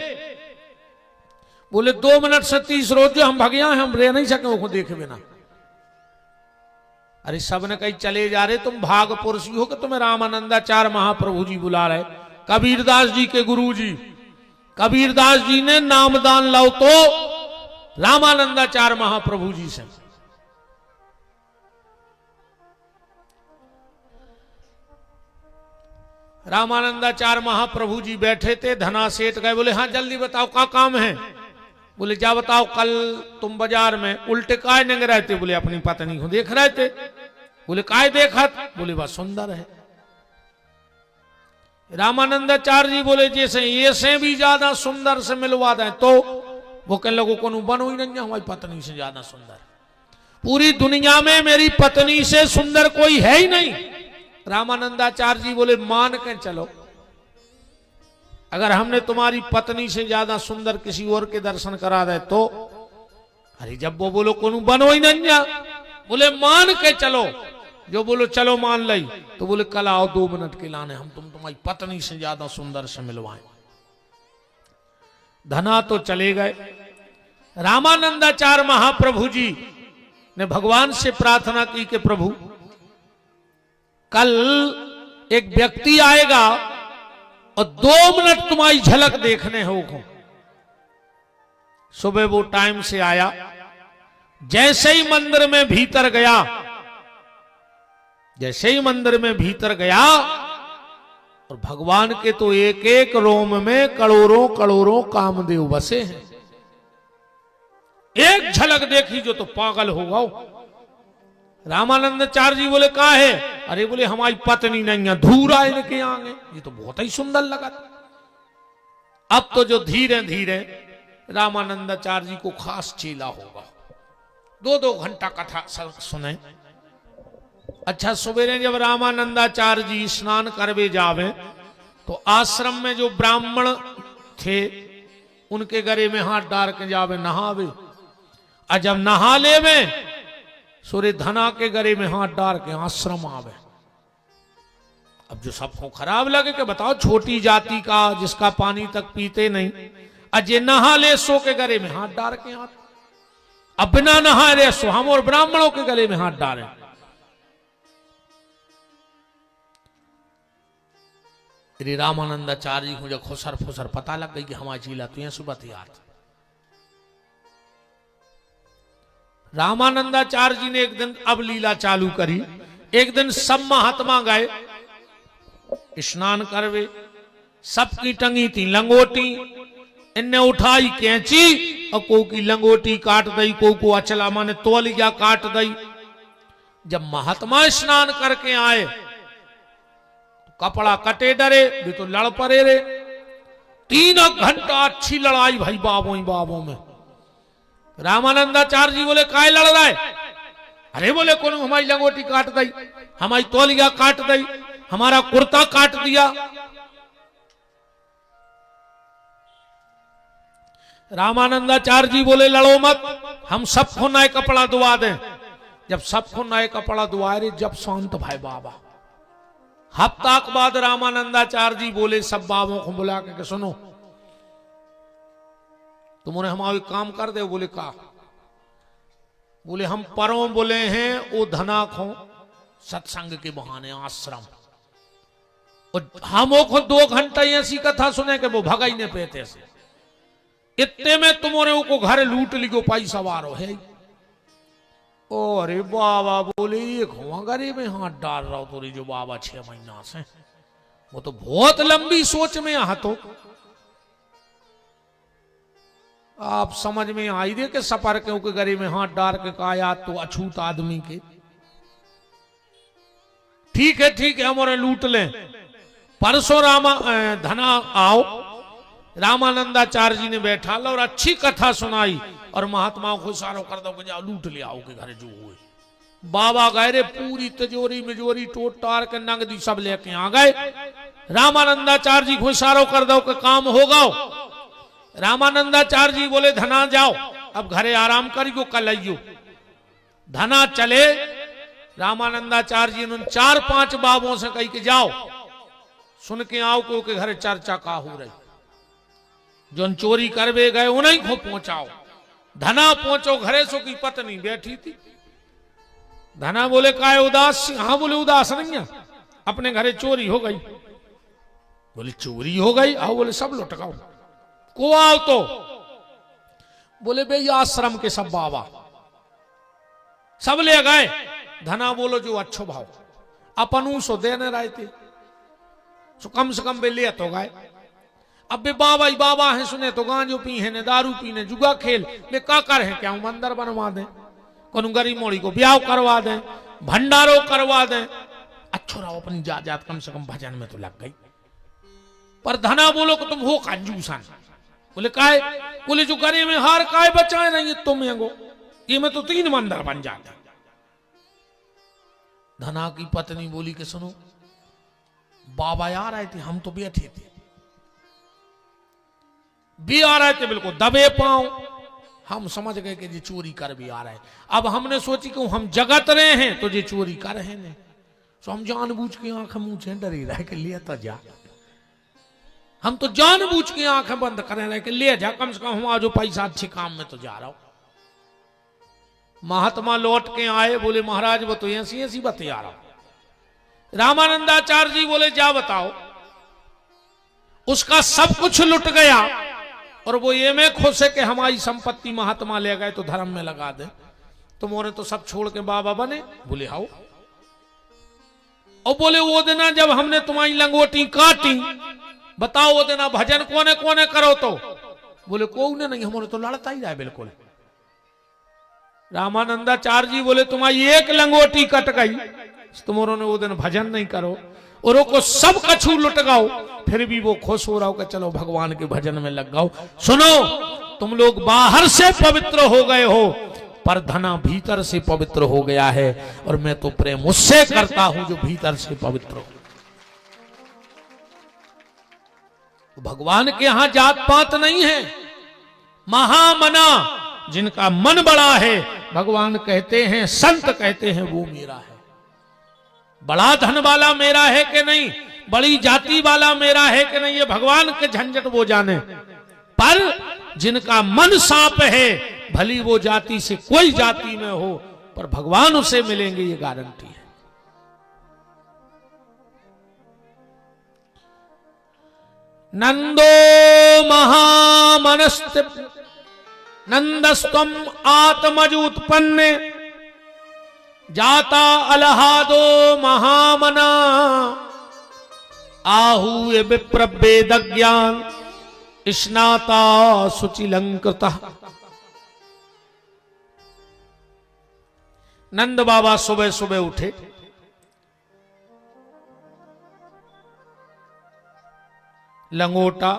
बोले 2 मिनट से 30 रोज हम भगिया हैं, हम रह नहीं सके वो देखे बिना। अरे सब ने कहीं चले जा रहे, तुम भाग पुरुष हो कि तुम्हें रामानंदाचार्य महाप्रभु जी बुला रहे। कबीरदास जी के गुरु जी, कबीरदास जी ने नामदान लाओ तो रामानंदाचार्य महाप्रभु जी से। रामानंदाचार्य महाप्रभु जी बैठे थे, धना सेठ गए, बोले हाँ जल्दी बताओ क्या काम है। बोले जा बताओ, कल तुम बाजार में उल्टे काय नंग रहे थे। बोले अपनी पत्नी को देख रहे थे। बोले काय देखा? बोले वह सुंदर है। रामानंदाचार्य जी बोले जैसे ये से भी ज्यादा सुंदर से मिलवा दें तो वो कहने लोगों को बनो ही नहीं, हमारी पत्नी से ज्यादा सुंदर पूरी दुनिया में मेरी पत्नी से सुंदर कोई है ही नहीं। रामानंदाचार्य जी बोले मान के चलो, अगर हमने तुम्हारी पत्नी से ज्यादा सुंदर किसी और के दर्शन करा दे तो। अरे जब वो बोलो को बनो ही नहीं, बोले मान के चलो। जो बोलो चलो मान ली, तो बोले कल आओ 2 मिनट के लाने, हम तुम्हारी पत्नी से ज्यादा सुंदर से मिलवाएं। धना तो चले गए। रामानंदाचार्य महाप्रभु जी ने भगवान से प्रार्थना की कि प्रभु कल एक व्यक्ति आएगा और 2 मिनट तुम्हारी झलक देखने होगा। सुबह वो टाइम से आया, जैसे ही मंदिर में भीतर गया, जैसे ही मंदिर में भीतर गया, और भगवान के तो एक एक रोम में करोड़ों करोड़ों कामदेव बसे हैं। एक झलक देखी जो तो पागल होगा। रामानंदाचार्य जी बोले कहा है? अरे बोले हमारी पत्नी नहीं है, धूर आए इनके आगे, ये तो बहुत ही सुंदर लगा। अब तो जो धीरे धीरे रामानंदाचार्य जी को खास चेला होगा, 2-2 घंटा कथा सुने। अच्छा सवेरे जब रामानंदाचार्य जी स्नान करवे जावे तो आश्रम में जो ब्राह्मण थे उनके गले में हाथ डाल के जावे नहावे, और जब नहा लेवे सूर्य धना के गले में हाथ डाल के आश्रम आवे। अब जो सबको खराब लगे कि बताओ छोटी जाति का जिसका पानी तक पीते नहीं, अजय नहा ले सो के गले में हाथ डाल के हाथ, अब बिना नहा रहे सो हम और ब्राह्मणों के गले में हाथ डालें। श्री रामानंदाचार्य जी मुझे खुसर फुसर पता लग गई कि हमारी चीला तो सुबह तैयार। रामानंदाचार्य जी ने एक दिन अब लीला चालू करी। एक दिन सब महात्मा गए स्नान करवे, सबकी टंगी थी लंगोटी, इनने उठाई कैंची और को की लंगोटी काट दई, को अचला माने तौलिया काट दई। जब महात्मा स्नान करके आए कपड़ा कटे डरे भी तो लड़ पड़े रे। 3 घंटा अच्छी लड़ाई भाई बाबों ही बाबों में। रामानंदाचार्य जी बोले काय लड़ रहा है? अरे बोले कौन हमारी लंगोटी काट दई, हमारी तौलिया काट दई, हमारा कुर्ता काट दिया। रामानंदाचार्य जी बोले लड़ो मत, हम सबको नए कपड़ा दुआ दें। जब सबको नए कपड़ा दुआए रे, जब शांत भाई बाबा। हफ्ता के बाद रामानंदाचार्य जी बोले सब बाबों को बुला के सुनो, तुमने हमारे काम कर दे। बोले का? बोले हम परों बोले हैं वो धना खो सत्संग के बहाने आश्रम, और हम को 2 घंटा ऐसी कथा सुने कि वो भगाई ने पेते से। इतने में तुमने वो घर लूट लियो पाई सवार है। ओ अरे बाबा बोले ये घरे में हाथ डाल रहा हो तो जो बाबा 6 महीना से, वो तो बहुत लंबी सोच में यहाँ तो आप समझ में आई दे के सपर के गरे में हाथ डाल के कहा तो अछूत आदमी के। ठीक है हमारे लूट लें। परसों धना आओ, रामानंदाचार्य जी ने बैठा लो और अच्छी कथा सुनाई और महात्माओं को इशारों कर दो कि जाओ लूट ले आओ के घर जो हुए। बाबा गए रे पूरी तिजोरी मिजोरी टोट टार के नगदी सब लेके आ गए। रामानंदाचार्य जी को इशारों कर दो कि काम होगा। रामानंदाचार्य जी बोले धना जाओ अब घरे आराम करियो, कल आइयो। धना चले। रामानंदाचार्य जी ने 4-5 बाबों से कही कि जाओ सुन के आओ क्योंकि घरे चर्चा का हो रही, जो चोरी करवे गए उन्हीं को पहुंचाओ। धना पहुंचो घरे सो की पत्नी बैठी थी। धना बोले काय उदास? हाँ बोले उदास नहीं है, अपने घरे चोरी हो गई। बोले चोरी हो गई? आओ। बोले सब लुटकाओ को आओ तो। बोले भाई आश्रम के सब बाबा सब ले गए। धना बोलो जो अच्छो भाव अपनू सो देने रहे थे। सो कम से कम वे ले तो गए। अब वे बाबा ही बाबा हैं, सुने तो गांजो पी है ने, दारू पीने, जुआ खेल, वे का कर है क्या मंदिर बनवा दें, कौन गरीब मोड़ी को ब्याह करवा दें, भंडारो करवा दें। अच्छो रहो अपनी जात कम से कम भजन में तो लग गई। पर धना बोलो कि तुम हो कंजूसन। बोले काहे? बोले जो गरीब में हार काय बचाए नहीं तुम एगो, ये में तो 3 मंदिर बन जाते। धना की पत्नी बोली कि सुनो बाबा आ रहे थे, हम तो बैठे थे, भी आ रहे थे बिल्कुल दबे पांव, हम समझ गए कि ये चोरी कर भी आ रहे हैं। अब हमने सोची कि हम जगत रहे हैं तो ये चोरी कर रहे हैं, तो हम जानबूझ के आंखें मुंह से डरी रहे कि ले तो जा, हम तो जानबूझ के आंखें बंद कर रहे कि ले जा, कम से कम हम आज पैसा अच्छे काम में तो जा रहा हूं। महात्मा लौट के आए, बोले महाराज वो तो ऐसी ऐसी बता रहा हूं। रामानंदाचार्य जी बोले जा बताओ। उसका सब कुछ लुट गया और वो ये में खुश है कि हमारी संपत्ति महात्मा ले गए तो धर्म में लगा दे, तुमने तो सब छोड़ के बाबा बने। बोले हाउ। और बोले वो दिन जब हमने तुम्हारी लंगोटी काटी, बताओ वो दिन भजन कोने कोने करो तो? बोले कोई नहीं, हमारे तो लड़ता ही रहा है बिल्कुल। रामानंदाचार्य जी बोले तुम्हारी एक लंगोटी कट गई, तुमने वो दिन भजन नहीं करो, और को सब कछु लुट गाओ, फिर भी वो खुश हो रहा हो कि चलो भगवान के भजन में लग गाओ। सुनो तुम लोग बाहर से पवित्र हो गए हो, पर धना भीतर से पवित्र हो गया है, और मैं तो प्रेम उससे करता हूं जो भीतर से पवित्र हो। भगवान के यहां जात पात नहीं है। महामना जिनका मन बड़ा है, भगवान कहते हैं, संत कहते हैं वो मेरा है। बड़ा धन वाला मेरा है कि नहीं, बड़ी जाति वाला मेरा है कि नहीं, ये भगवान के झंझट वो जाने। पर जिनका मन साफ है, भली वो जाति से कोई जाति में हो, पर भगवान उसे मिलेंगे ये गारंटी है। नंदो महामनस्त नंदस्तम आत्मज उत्पन्न जाता अलहादो महामना आहूय विप्रवेद ज्ञान स्नाता शुचिलंकृत। नंद बाबा सुबह सुबह उठे, लंगोटा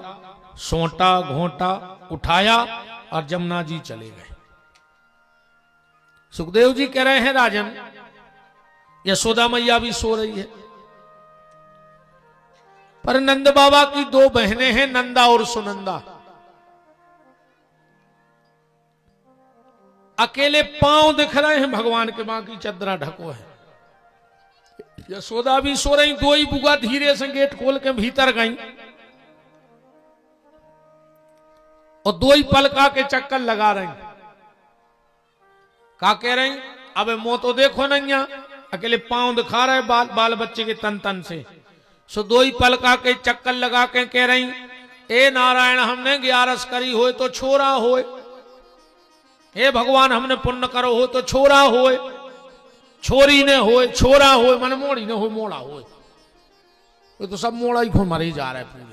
सोटा घोंटा उठाया और जमुना जी चले गए। सुखदेव जी कह रहे हैं राजन, यशोदा मैया भी सो रही है, पर नंद बाबा की 2 बहनें हैं, नंदा और सुनंदा। अकेले पांव दिख रहे हैं भगवान के, बाकी चदरा ढको है। यशोदा भी सो रही, 2 ही बुआ धीरे से गेट खोल के भीतर गई और 2 ही पलका के चक्कर लगा रही। का कह रही? अबे मुंह तो देखो नैया, अकेले पांव दिखा रहे बाल बच्चे के तन तन से। सो 2 ही पलका के चक्कर लगा के कह रही, ए नारायण हमने 11 करी हो तो छोरा होए, हे भगवान हमने पुण्य करो हो तो छोरा होए, छोरी ने होए, छोरा होए, मन मोड़ी ने हो, मोड़ा होए। ये तो सब मोड़ा ही खून मरे जा रहे पूरे।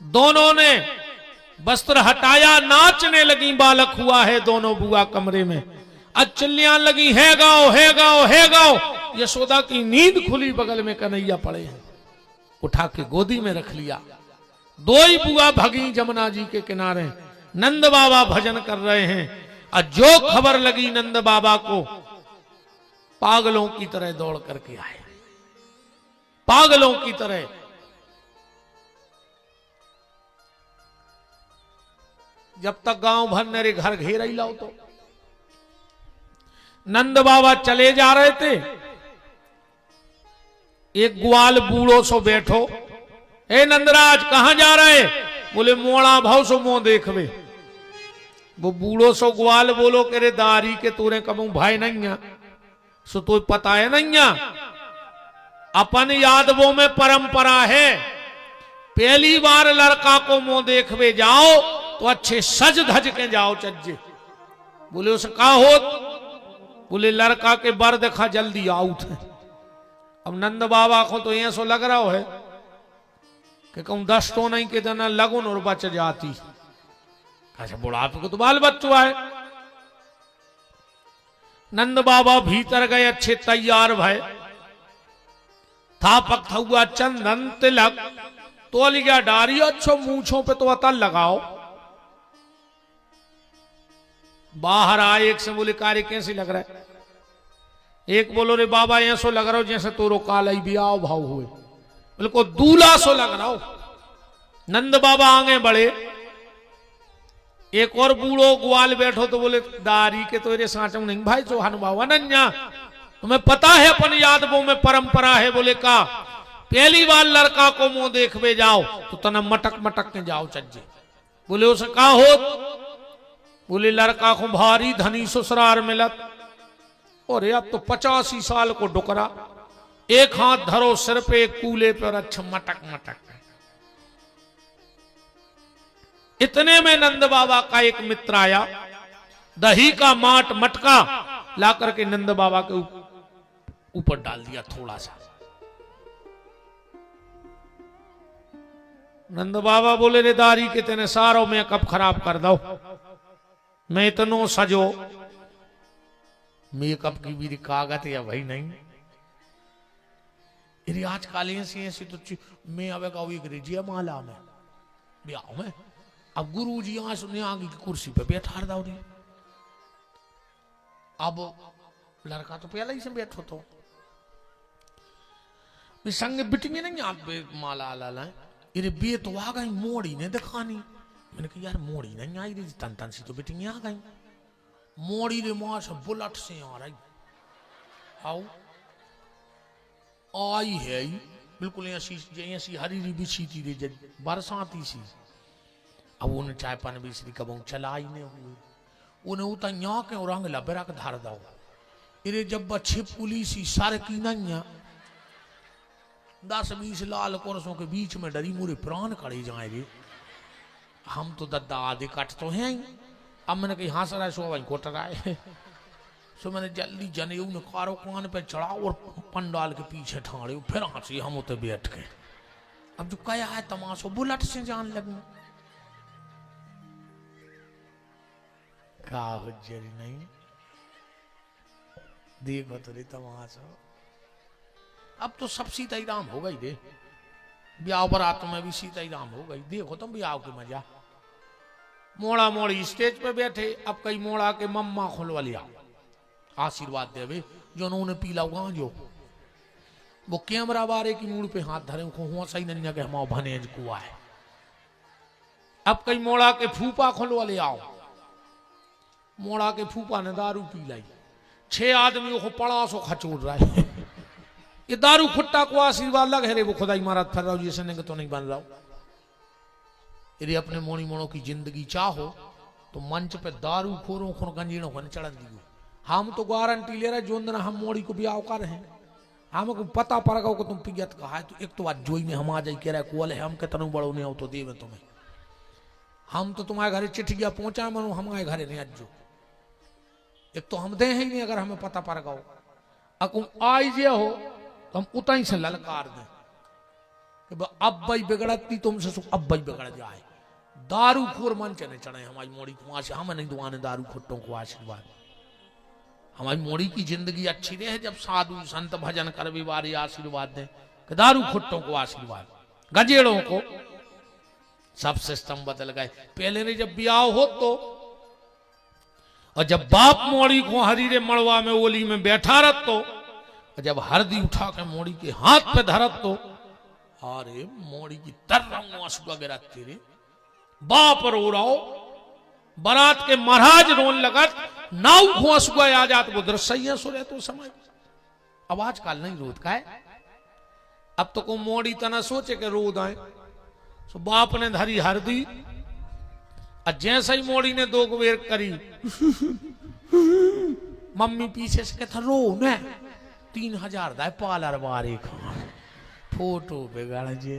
दोनों ने वस्त्र हटाया, नाचने लगी, बालक हुआ है दोनों बुआ कमरे में। चिल्लियां लगी, है गाओ है गाओ है गाओ। यशोदा की नींद खुली, बगल में कन्हैया पड़े हैं, उठा के गोदी में रख लिया। 2 ही बुआ भगी जमुना जी के किनारे, नंद बाबा भजन कर रहे हैं। और जो खबर लगी नंद बाबा को, पागलों की तरह दौड़ करके आए, पागलों की तरह। जब तक गांव भर मेरे घर घेर ही लाओ, तो नंद बाबा चले जा रहे थे। एक ग्वाल बूढ़ो सो बैठो, ए नंदराज कहां जा रहे? बोले मोड़ा भाव सो मुंह देखवे। वो बूढ़ो सो ग्वाल बोलो के रे दारी के तोरे कबू भाई नहीं सो तो पता है नहीं, अपन यादवों में परंपरा है, पहली बार लड़का को मुंह देखवे जाओ तो अच्छे सज धज के जाओ चज्जे। बोले उसे कहा हो? बोले लड़का के बर देखा जल्दी आउट है, अब नंद बाबा को तो ऐसो लग रहा है कि कहूं 10 तो नहीं के जना लगुन और बच जाती। अच्छा बुढ़ापे को तो बाल बच्चों आए। नंद बाबा भीतर गए, अच्छे तैयार भय, था पक हुआ चंदन तिलक, तोलिया डारी, अच्छो मूछों पे तो अतल लगाओ। बाहर आए, एक से बोले कार्य कैसे लग रहा है? एक बोलो रे बाबा ऐसो लग रहा हो जैसे तोरो काल ही भी आओ भाव हुए, बिल्कुल दूल्हा सो लग रहा हो। नंद बाबा आगे बढ़े, एक और बूढ़ो ग्वाल बैठो तो बोले दारी के तो सांचो नहीं भाई चौहान बाबा अनन्या, तुम्हें पता है अपन यादवों में परंपरा है। बोले का पहली बार लड़का को मुंह देखवे जाओ तो तना मटक मटक के जाओ चज्जे। बोले उसे का हो? बोले लड़का को भारी धनी ससुरार मिलत, और अब तो 85 साल को डुकरा, एक हाथ धरो सिर पे, एक कूले पर, अच्छा मटक मटक। इतने में नंद बाबा का एक मित्र आया, दही का माट मटका ला करके नंद बाबा के ऊपर डाल दिया थोड़ा सा। नंद बाबा बोले रे दारी के तेने सारो मेकअप खराब कर दो, मैं इतनो सजो, मेकअप की भी कागत या भाई नहीं। अरे आजकल ऐसी ऐसी तो मैं अब रिजिया माला में ब्याह में, अब गुरु जी यहाँ सुने आगे की कुर्सी पे बैठा दो रे। अब लड़का तो पहले ही से बैठो तो संग बिटिंगे नहीं आप माला लाला। अरे बे तो आ गई, मोड़ी ने दिखानी। मैंने कहा यार मोड़ी नहीं आई रही, तन तन सी तो बिटिंगे आ गई। मोड़ी रे मां से बुलेट से आ रही, आओ आई है बिल्कुल ऐसी ऐसी हरी बिछी थी रे बरसाती सी। अब उन्हें चाय पानी बिछरी कबों चला ही नहीं हुए, उन्हें उतना यहाँ के रंग लबेरा के धार दो। इरे जब बच्चे पुलिस सारे की नहीं 10-20 लाल कोरसों के बीच में डरी मुरे प्राण कड़े जाए रे। हम तो दद्दा आधे कट तो हैं ही। अब मैंने कही हाँ सर सो भाई कोटर आए, सो मैंने जल्दी जनेऊ ने कारो कान पे चढ़ा और पंडाल के पीछे ठाड़े, फिर हंसी हम उते बैठ के। अब जो कया है तमाशो बुलेट से जान लगी का हुज्जरी नहीं, देखो तो रे तमाशा। अब तो सब सीता ही राम हो गई रे, ब्याह बरात में भी सीता ही राम हो गई। देखो तुम ब्याह की मजा, मोड़ा मोड़ी स्टेज पे बैठे, अब कई मोड़ा के मम्मा खुलवा लिया आशीर्वाद देवे जो उन्होंने पीला हुआ, जो वो कैमरा वाले की मूड पे हाथ धरे हुआ सही नहीं के हम भनेज कुआ है। अब कई मोड़ा के फूफा खुलवा ले आओ, मोड़ा के फूफा ने दारू पी लाई, 6 आदमियों को पड़ा सो खचोड़ रहा है। ये दारू खुट्टा को आशीर्वाद लग है रे, वो खुदाई महाराज फिर रहा जैसे नहीं तो नहीं बन रहा। यदि अपने मोड़ी मोड़ों की जिंदगी चाहो तो मंच पे दारू खोरों खोर गंजीणों को चढ़ दी। हम तो गारंटी ले रहे जो दिन हम मोड़ी को ब्याह कर रहे हैं, हमको पता पड़ गया कि तुम पियत कहा है तो एक तो आज जोई में हम आ जाए कह रहे कोल है हम कितनों बड़ो नहीं हो तो देवे तुम्हें। हम तो तुम्हारे घरे चिट्ठिया पहुंचा मनो हमारे घरे नहीं अज्जो, एक तो हम दे ही नहीं अगर हमें पता पड़ गया। अकुम आई जे हो तो हम उतना ही से ललकार दें कि अब भाई बिगड़ती तुमसे अब भाई बिगड़ जाए। दारू खोर मंच ने चढ़े हमारी मोड़ी को आशीर्वाद, हम नहीं दुआने दारू खुट्टों को आशीर्वाद। हमारी मोड़ी की जिंदगी अच्छी रहे जब साधु संत भजन कर वारी आशीर्वाद दें कि दारू खुट्टों को आशीर्वाद, गजेड़ों को सब सिस्टम बदल गए। पहले ने जब ब्याह हो तो और जब बाप मोड़ी को हरी रे मड़वा में ओली में बैठा रह तो, जब हरदी उठा के मोड़ी के हाथ पे धरत तो अरे मोड़ी की तरह गिरा तेरे बाप रो रहो, बारात के महाराज रोन लगत नाव खोस गए आ जात वो दृश्य है सो रहे तो समय। अब आजकल नहीं रोद का है, अब तो को मोड़ी तना सोचे के रोद आए। सो बाप ने धरी हरदी और जैसे ही मोड़ी ने 2 बेर करी मम्मी पीछे से कहता रो न 3000 दाए पार्लर वारे खान फोटो बिगाड़ जे।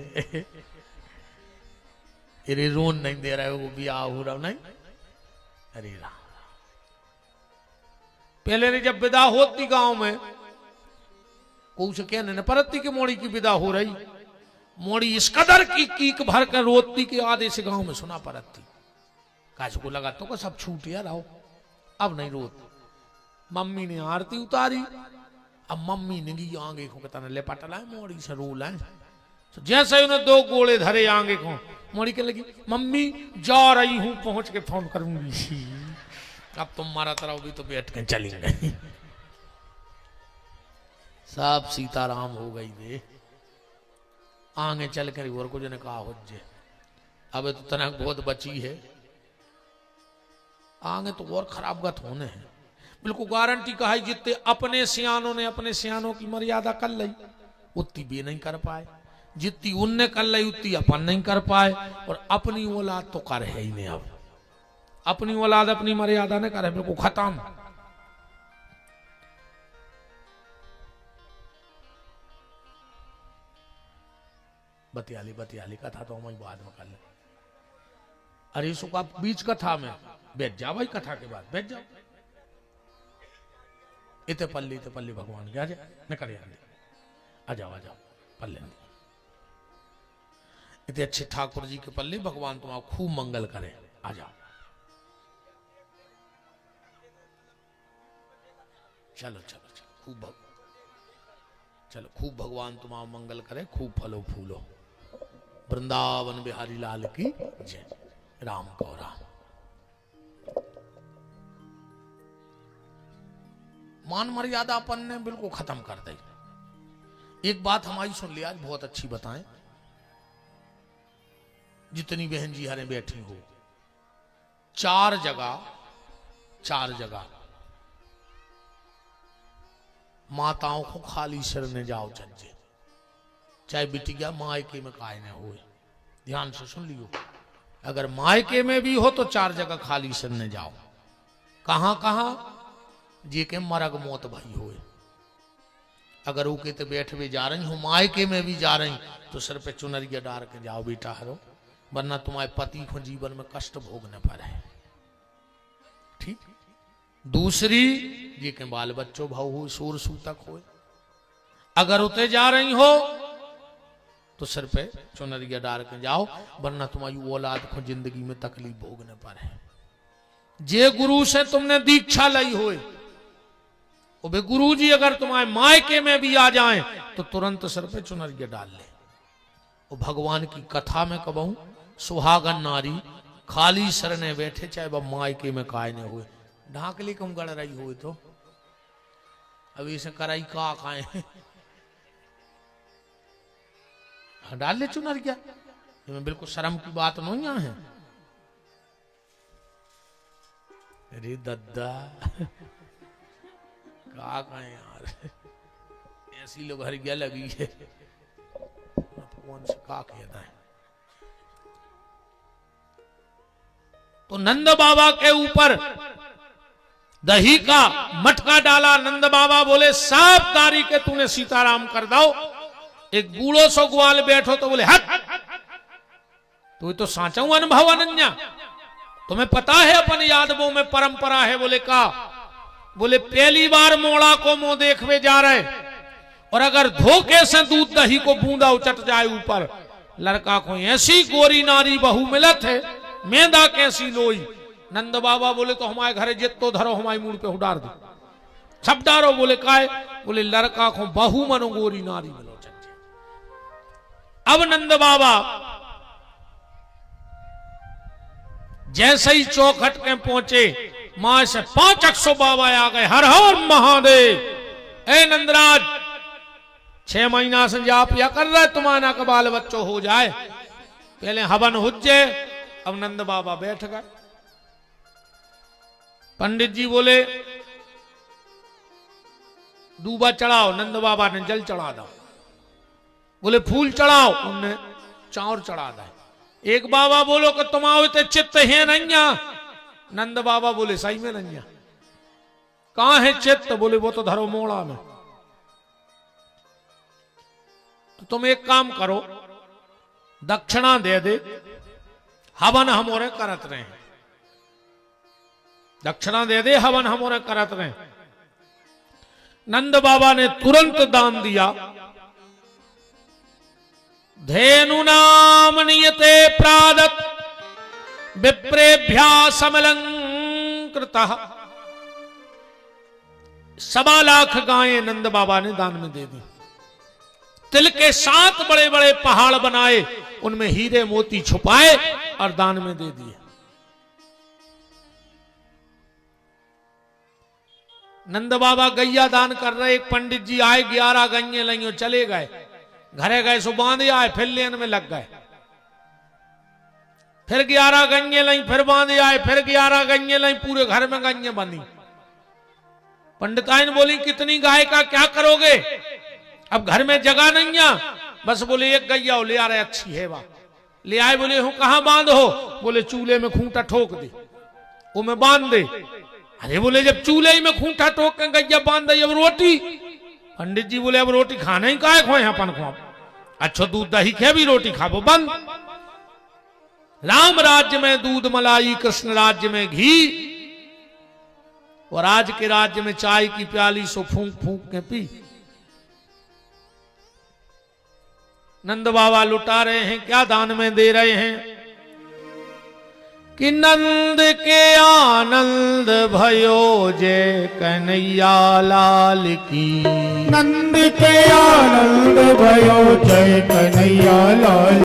अरे रोन नहीं दे रहा है वो ब्याह हो रहा नहीं। अरे राम, पहले ने जब विदा होती गांव में को उसे कहने न परती के मोड़ी की विदा हो रही। मोड़ी इस कदर की कीक भर कर रोती के आधे से गांव में सुना परती। काश को लगा तो सब छूट यार आओ, अब नहीं रोत। मम्मी ने आरती उतारी, अब मम्मी ने गी आगे को कहता ले पटला मोड़ी से रो लाए। तो जैसे उन्हें 2 गोले धरे आगे को, मोड़ी के लगी मम्मी जा रही हूं, पहुंच के फोन करूंगी। अब तुम मारा तरह भी तो बैठ के चली गई। सब सीताराम हो गई वे। आगे चल कर और कुछ ने कहा हो जे अब तो तनक बहुत बची है, आगे तो और खराब गत होने हैं। बिल्कुल गारंटी कहा है, जितने अपने सियानों ने अपने सियानों की मर्यादा कर ली उतनी भी नहीं कर पाए, जितनी उनने कर ली उतनी अपन नहीं कर पाए। और अपनी औलाद तो कर है ही नहीं। अब अपनी औलाद अपनी मर्यादा नहीं करे, बिल्कुल खत्म। बतियाली कथा तो हम बाद में कर ले। अरे सुख आप बीच कथा में बैठ जाओ भाई, कथा के बाद बैठ जाओ। इते पल्ली भगवान के आ जाए न करे आ जाओ पल्ले इतने अच्छे ठाकुर जी के पल्ले भगवान तुम्हारा खूब मंगल करे। आ जाओ चलो खूब भगवान तुम्हारा मंगल करे, खूब फलो फूलो। वृंदावन बिहारी लाल की जय। राम को राम। मान मर्यादा अपन ने बिल्कुल खत्म कर दी। एक बात हमारी सुन लिया आज, बहुत अच्छी बताएं। जितनी बहन जी हरे बैठी हो, 4 जगह माताओं को खाली सिर ने जाओ चज्जे, चाहे बिटिया मायके में काय न हो। ध्यान से सुन लियो, अगर मायके में भी हो तो 4 जगह खाली सिर ने जाओ। कहां जी के मरग मौत भई होए। अगर वो कहते बैठ भी जा रही हो, मायके में भी जा रही, तो सिर पे चुनरिया डाल के जाओ बेटा हरो, वरना तुम्हारे पति को जीवन में कष्ट भोगने पड़े। ठीक। दूसरी जी के बाल बच्चों भाव हो, सूर सूतक हो, अगर उते जा रही हो तो सिर पे चुनरिया डाल के जाओ, वरना तुम्हारी औलाद को जिंदगी में तकलीफ भोगने पड़े। जे गुरु से तुमने दीक्षा ली होए, वे गुरु जी अगर तुम्हारे मायके में भी आ जाएं तो तुरंत सिर पे चुनरिया डाल ले। वो भगवान की कथा में कहूं, सुहागन नारी खाली सर ने बैठे, चाहे वह मायके में काय ने हुए। ढाकली कम गड़ रही हुई तो अभी से कराई का खाए डाल ले चुनरिया। ये बिल्कुल शर्म की बात नहीं है। अरे दद्दा का कहें यार, ऐसी लोग हर गया लगी है। भगवान से का कहता है। तो नंद बाबा के ऊपर दही का मटका डाला। नंद बाबा बोले साफ तारी के तूने सीताराम कर दो। एक बूढ़ो सो ग्वाल बैठो तो बोले हट, तू तो सांचा हूं अनुभव अनन्या, तुम्हें पता है अपन यादवों में परंपरा है। बोले का? बोले पहली बार मोड़ा को मुंह देखवे जा रहे, और अगर धोखे से दूध दही को बूंदा उचट जाए ऊपर, लड़का को ऐसी गोरी नारी बहू मिलत है, मेंदा कैसी लोई। नंद बाबा बोले तो हमारे घरे जितो धरो हमारे मुंह पे उडार दो, सब डारो। बोले काय? बोले लड़का को बहू मनो गोरी नारी मिलो। अब नंद बाबा जैसे ही चौखट के पहुंचे, मां से 500 बाबा आ गए। हर हर महादेव। ए नंदराज 6 महीना से जाप या कर रहे, तुम्हारा का बाल बच्चों हो जाए, पहले हवन हुज्जे। अब नंद बाबा बैठ गए। पंडित जी बोले दूबा चढ़ाओ। नंद बाबा ने जल चढ़ा दो। बोले फूल चढ़ाओ, उनने चाउर चढ़ा दे। एक बाबा बोलो कि तुम्हारे चित्त है नैया। नंद बाबा बोले सही में नैया। कहां है चित्त? बोले वो तो धरो मोड़ा में। तो तुम एक काम करो, दक्षिणा दे दे, हवन हम और करत रहे। दक्षिणा दे दे, हवन हम और करत रहे। नंद बाबा ने तुरंत दान दिया। धेनु नाम नियते प्रादत विप्रेभ्या समलंकृतः। 1.25 लाख गायें नंद बाबा ने दान में दे दी। तिल के 7 बड़े बड़े पहाड़ बनाए, उनमें हीरे मोती छुपाए और दान में दे दिए। नंद बाबा गैया दान कर रहे, एक पंडित जी आए, 11 गैये लाई, चले गए, घरे गए सो बांधे आए, फिर लेन में लग गए, फिर 11 गैये लाई, फिर बांधे आए, फिर 11 गैये लाई, पूरे घर में गैये बंधी। पंडिताइन बोली कितनी गाय का क्या करोगे, अब घर में जगह नहीं है। बस बोले एक गैया ले आ रहे, अच्छी है वाह, ले आए। बोले हूं कहां बांध हो, बोले चूल्हे में खूंटा ठोक दे, वो में बांध दे। अरे बोले जब चूल्हे में खूंटा ठोक के गैया बांध दे, अब रोटी। पंडित जी बोले अब रोटी खाना ही काहे खोए अपन खो, अच्छा दूध दही खे भी रोटी खाबो बंद। राम राज्य में दूध मलाई, कृष्ण राज्य में घी, और आज के राज्य में चाय की प्याली सो फूंक फूंक के पी। नंद बाबा लुटा रहे हैं, क्या दान में दे रहे हैं कि नंद के आनंद भयो जय कन्हैया लाल की। नंद के आनंद भयो जय कन्हैया लाल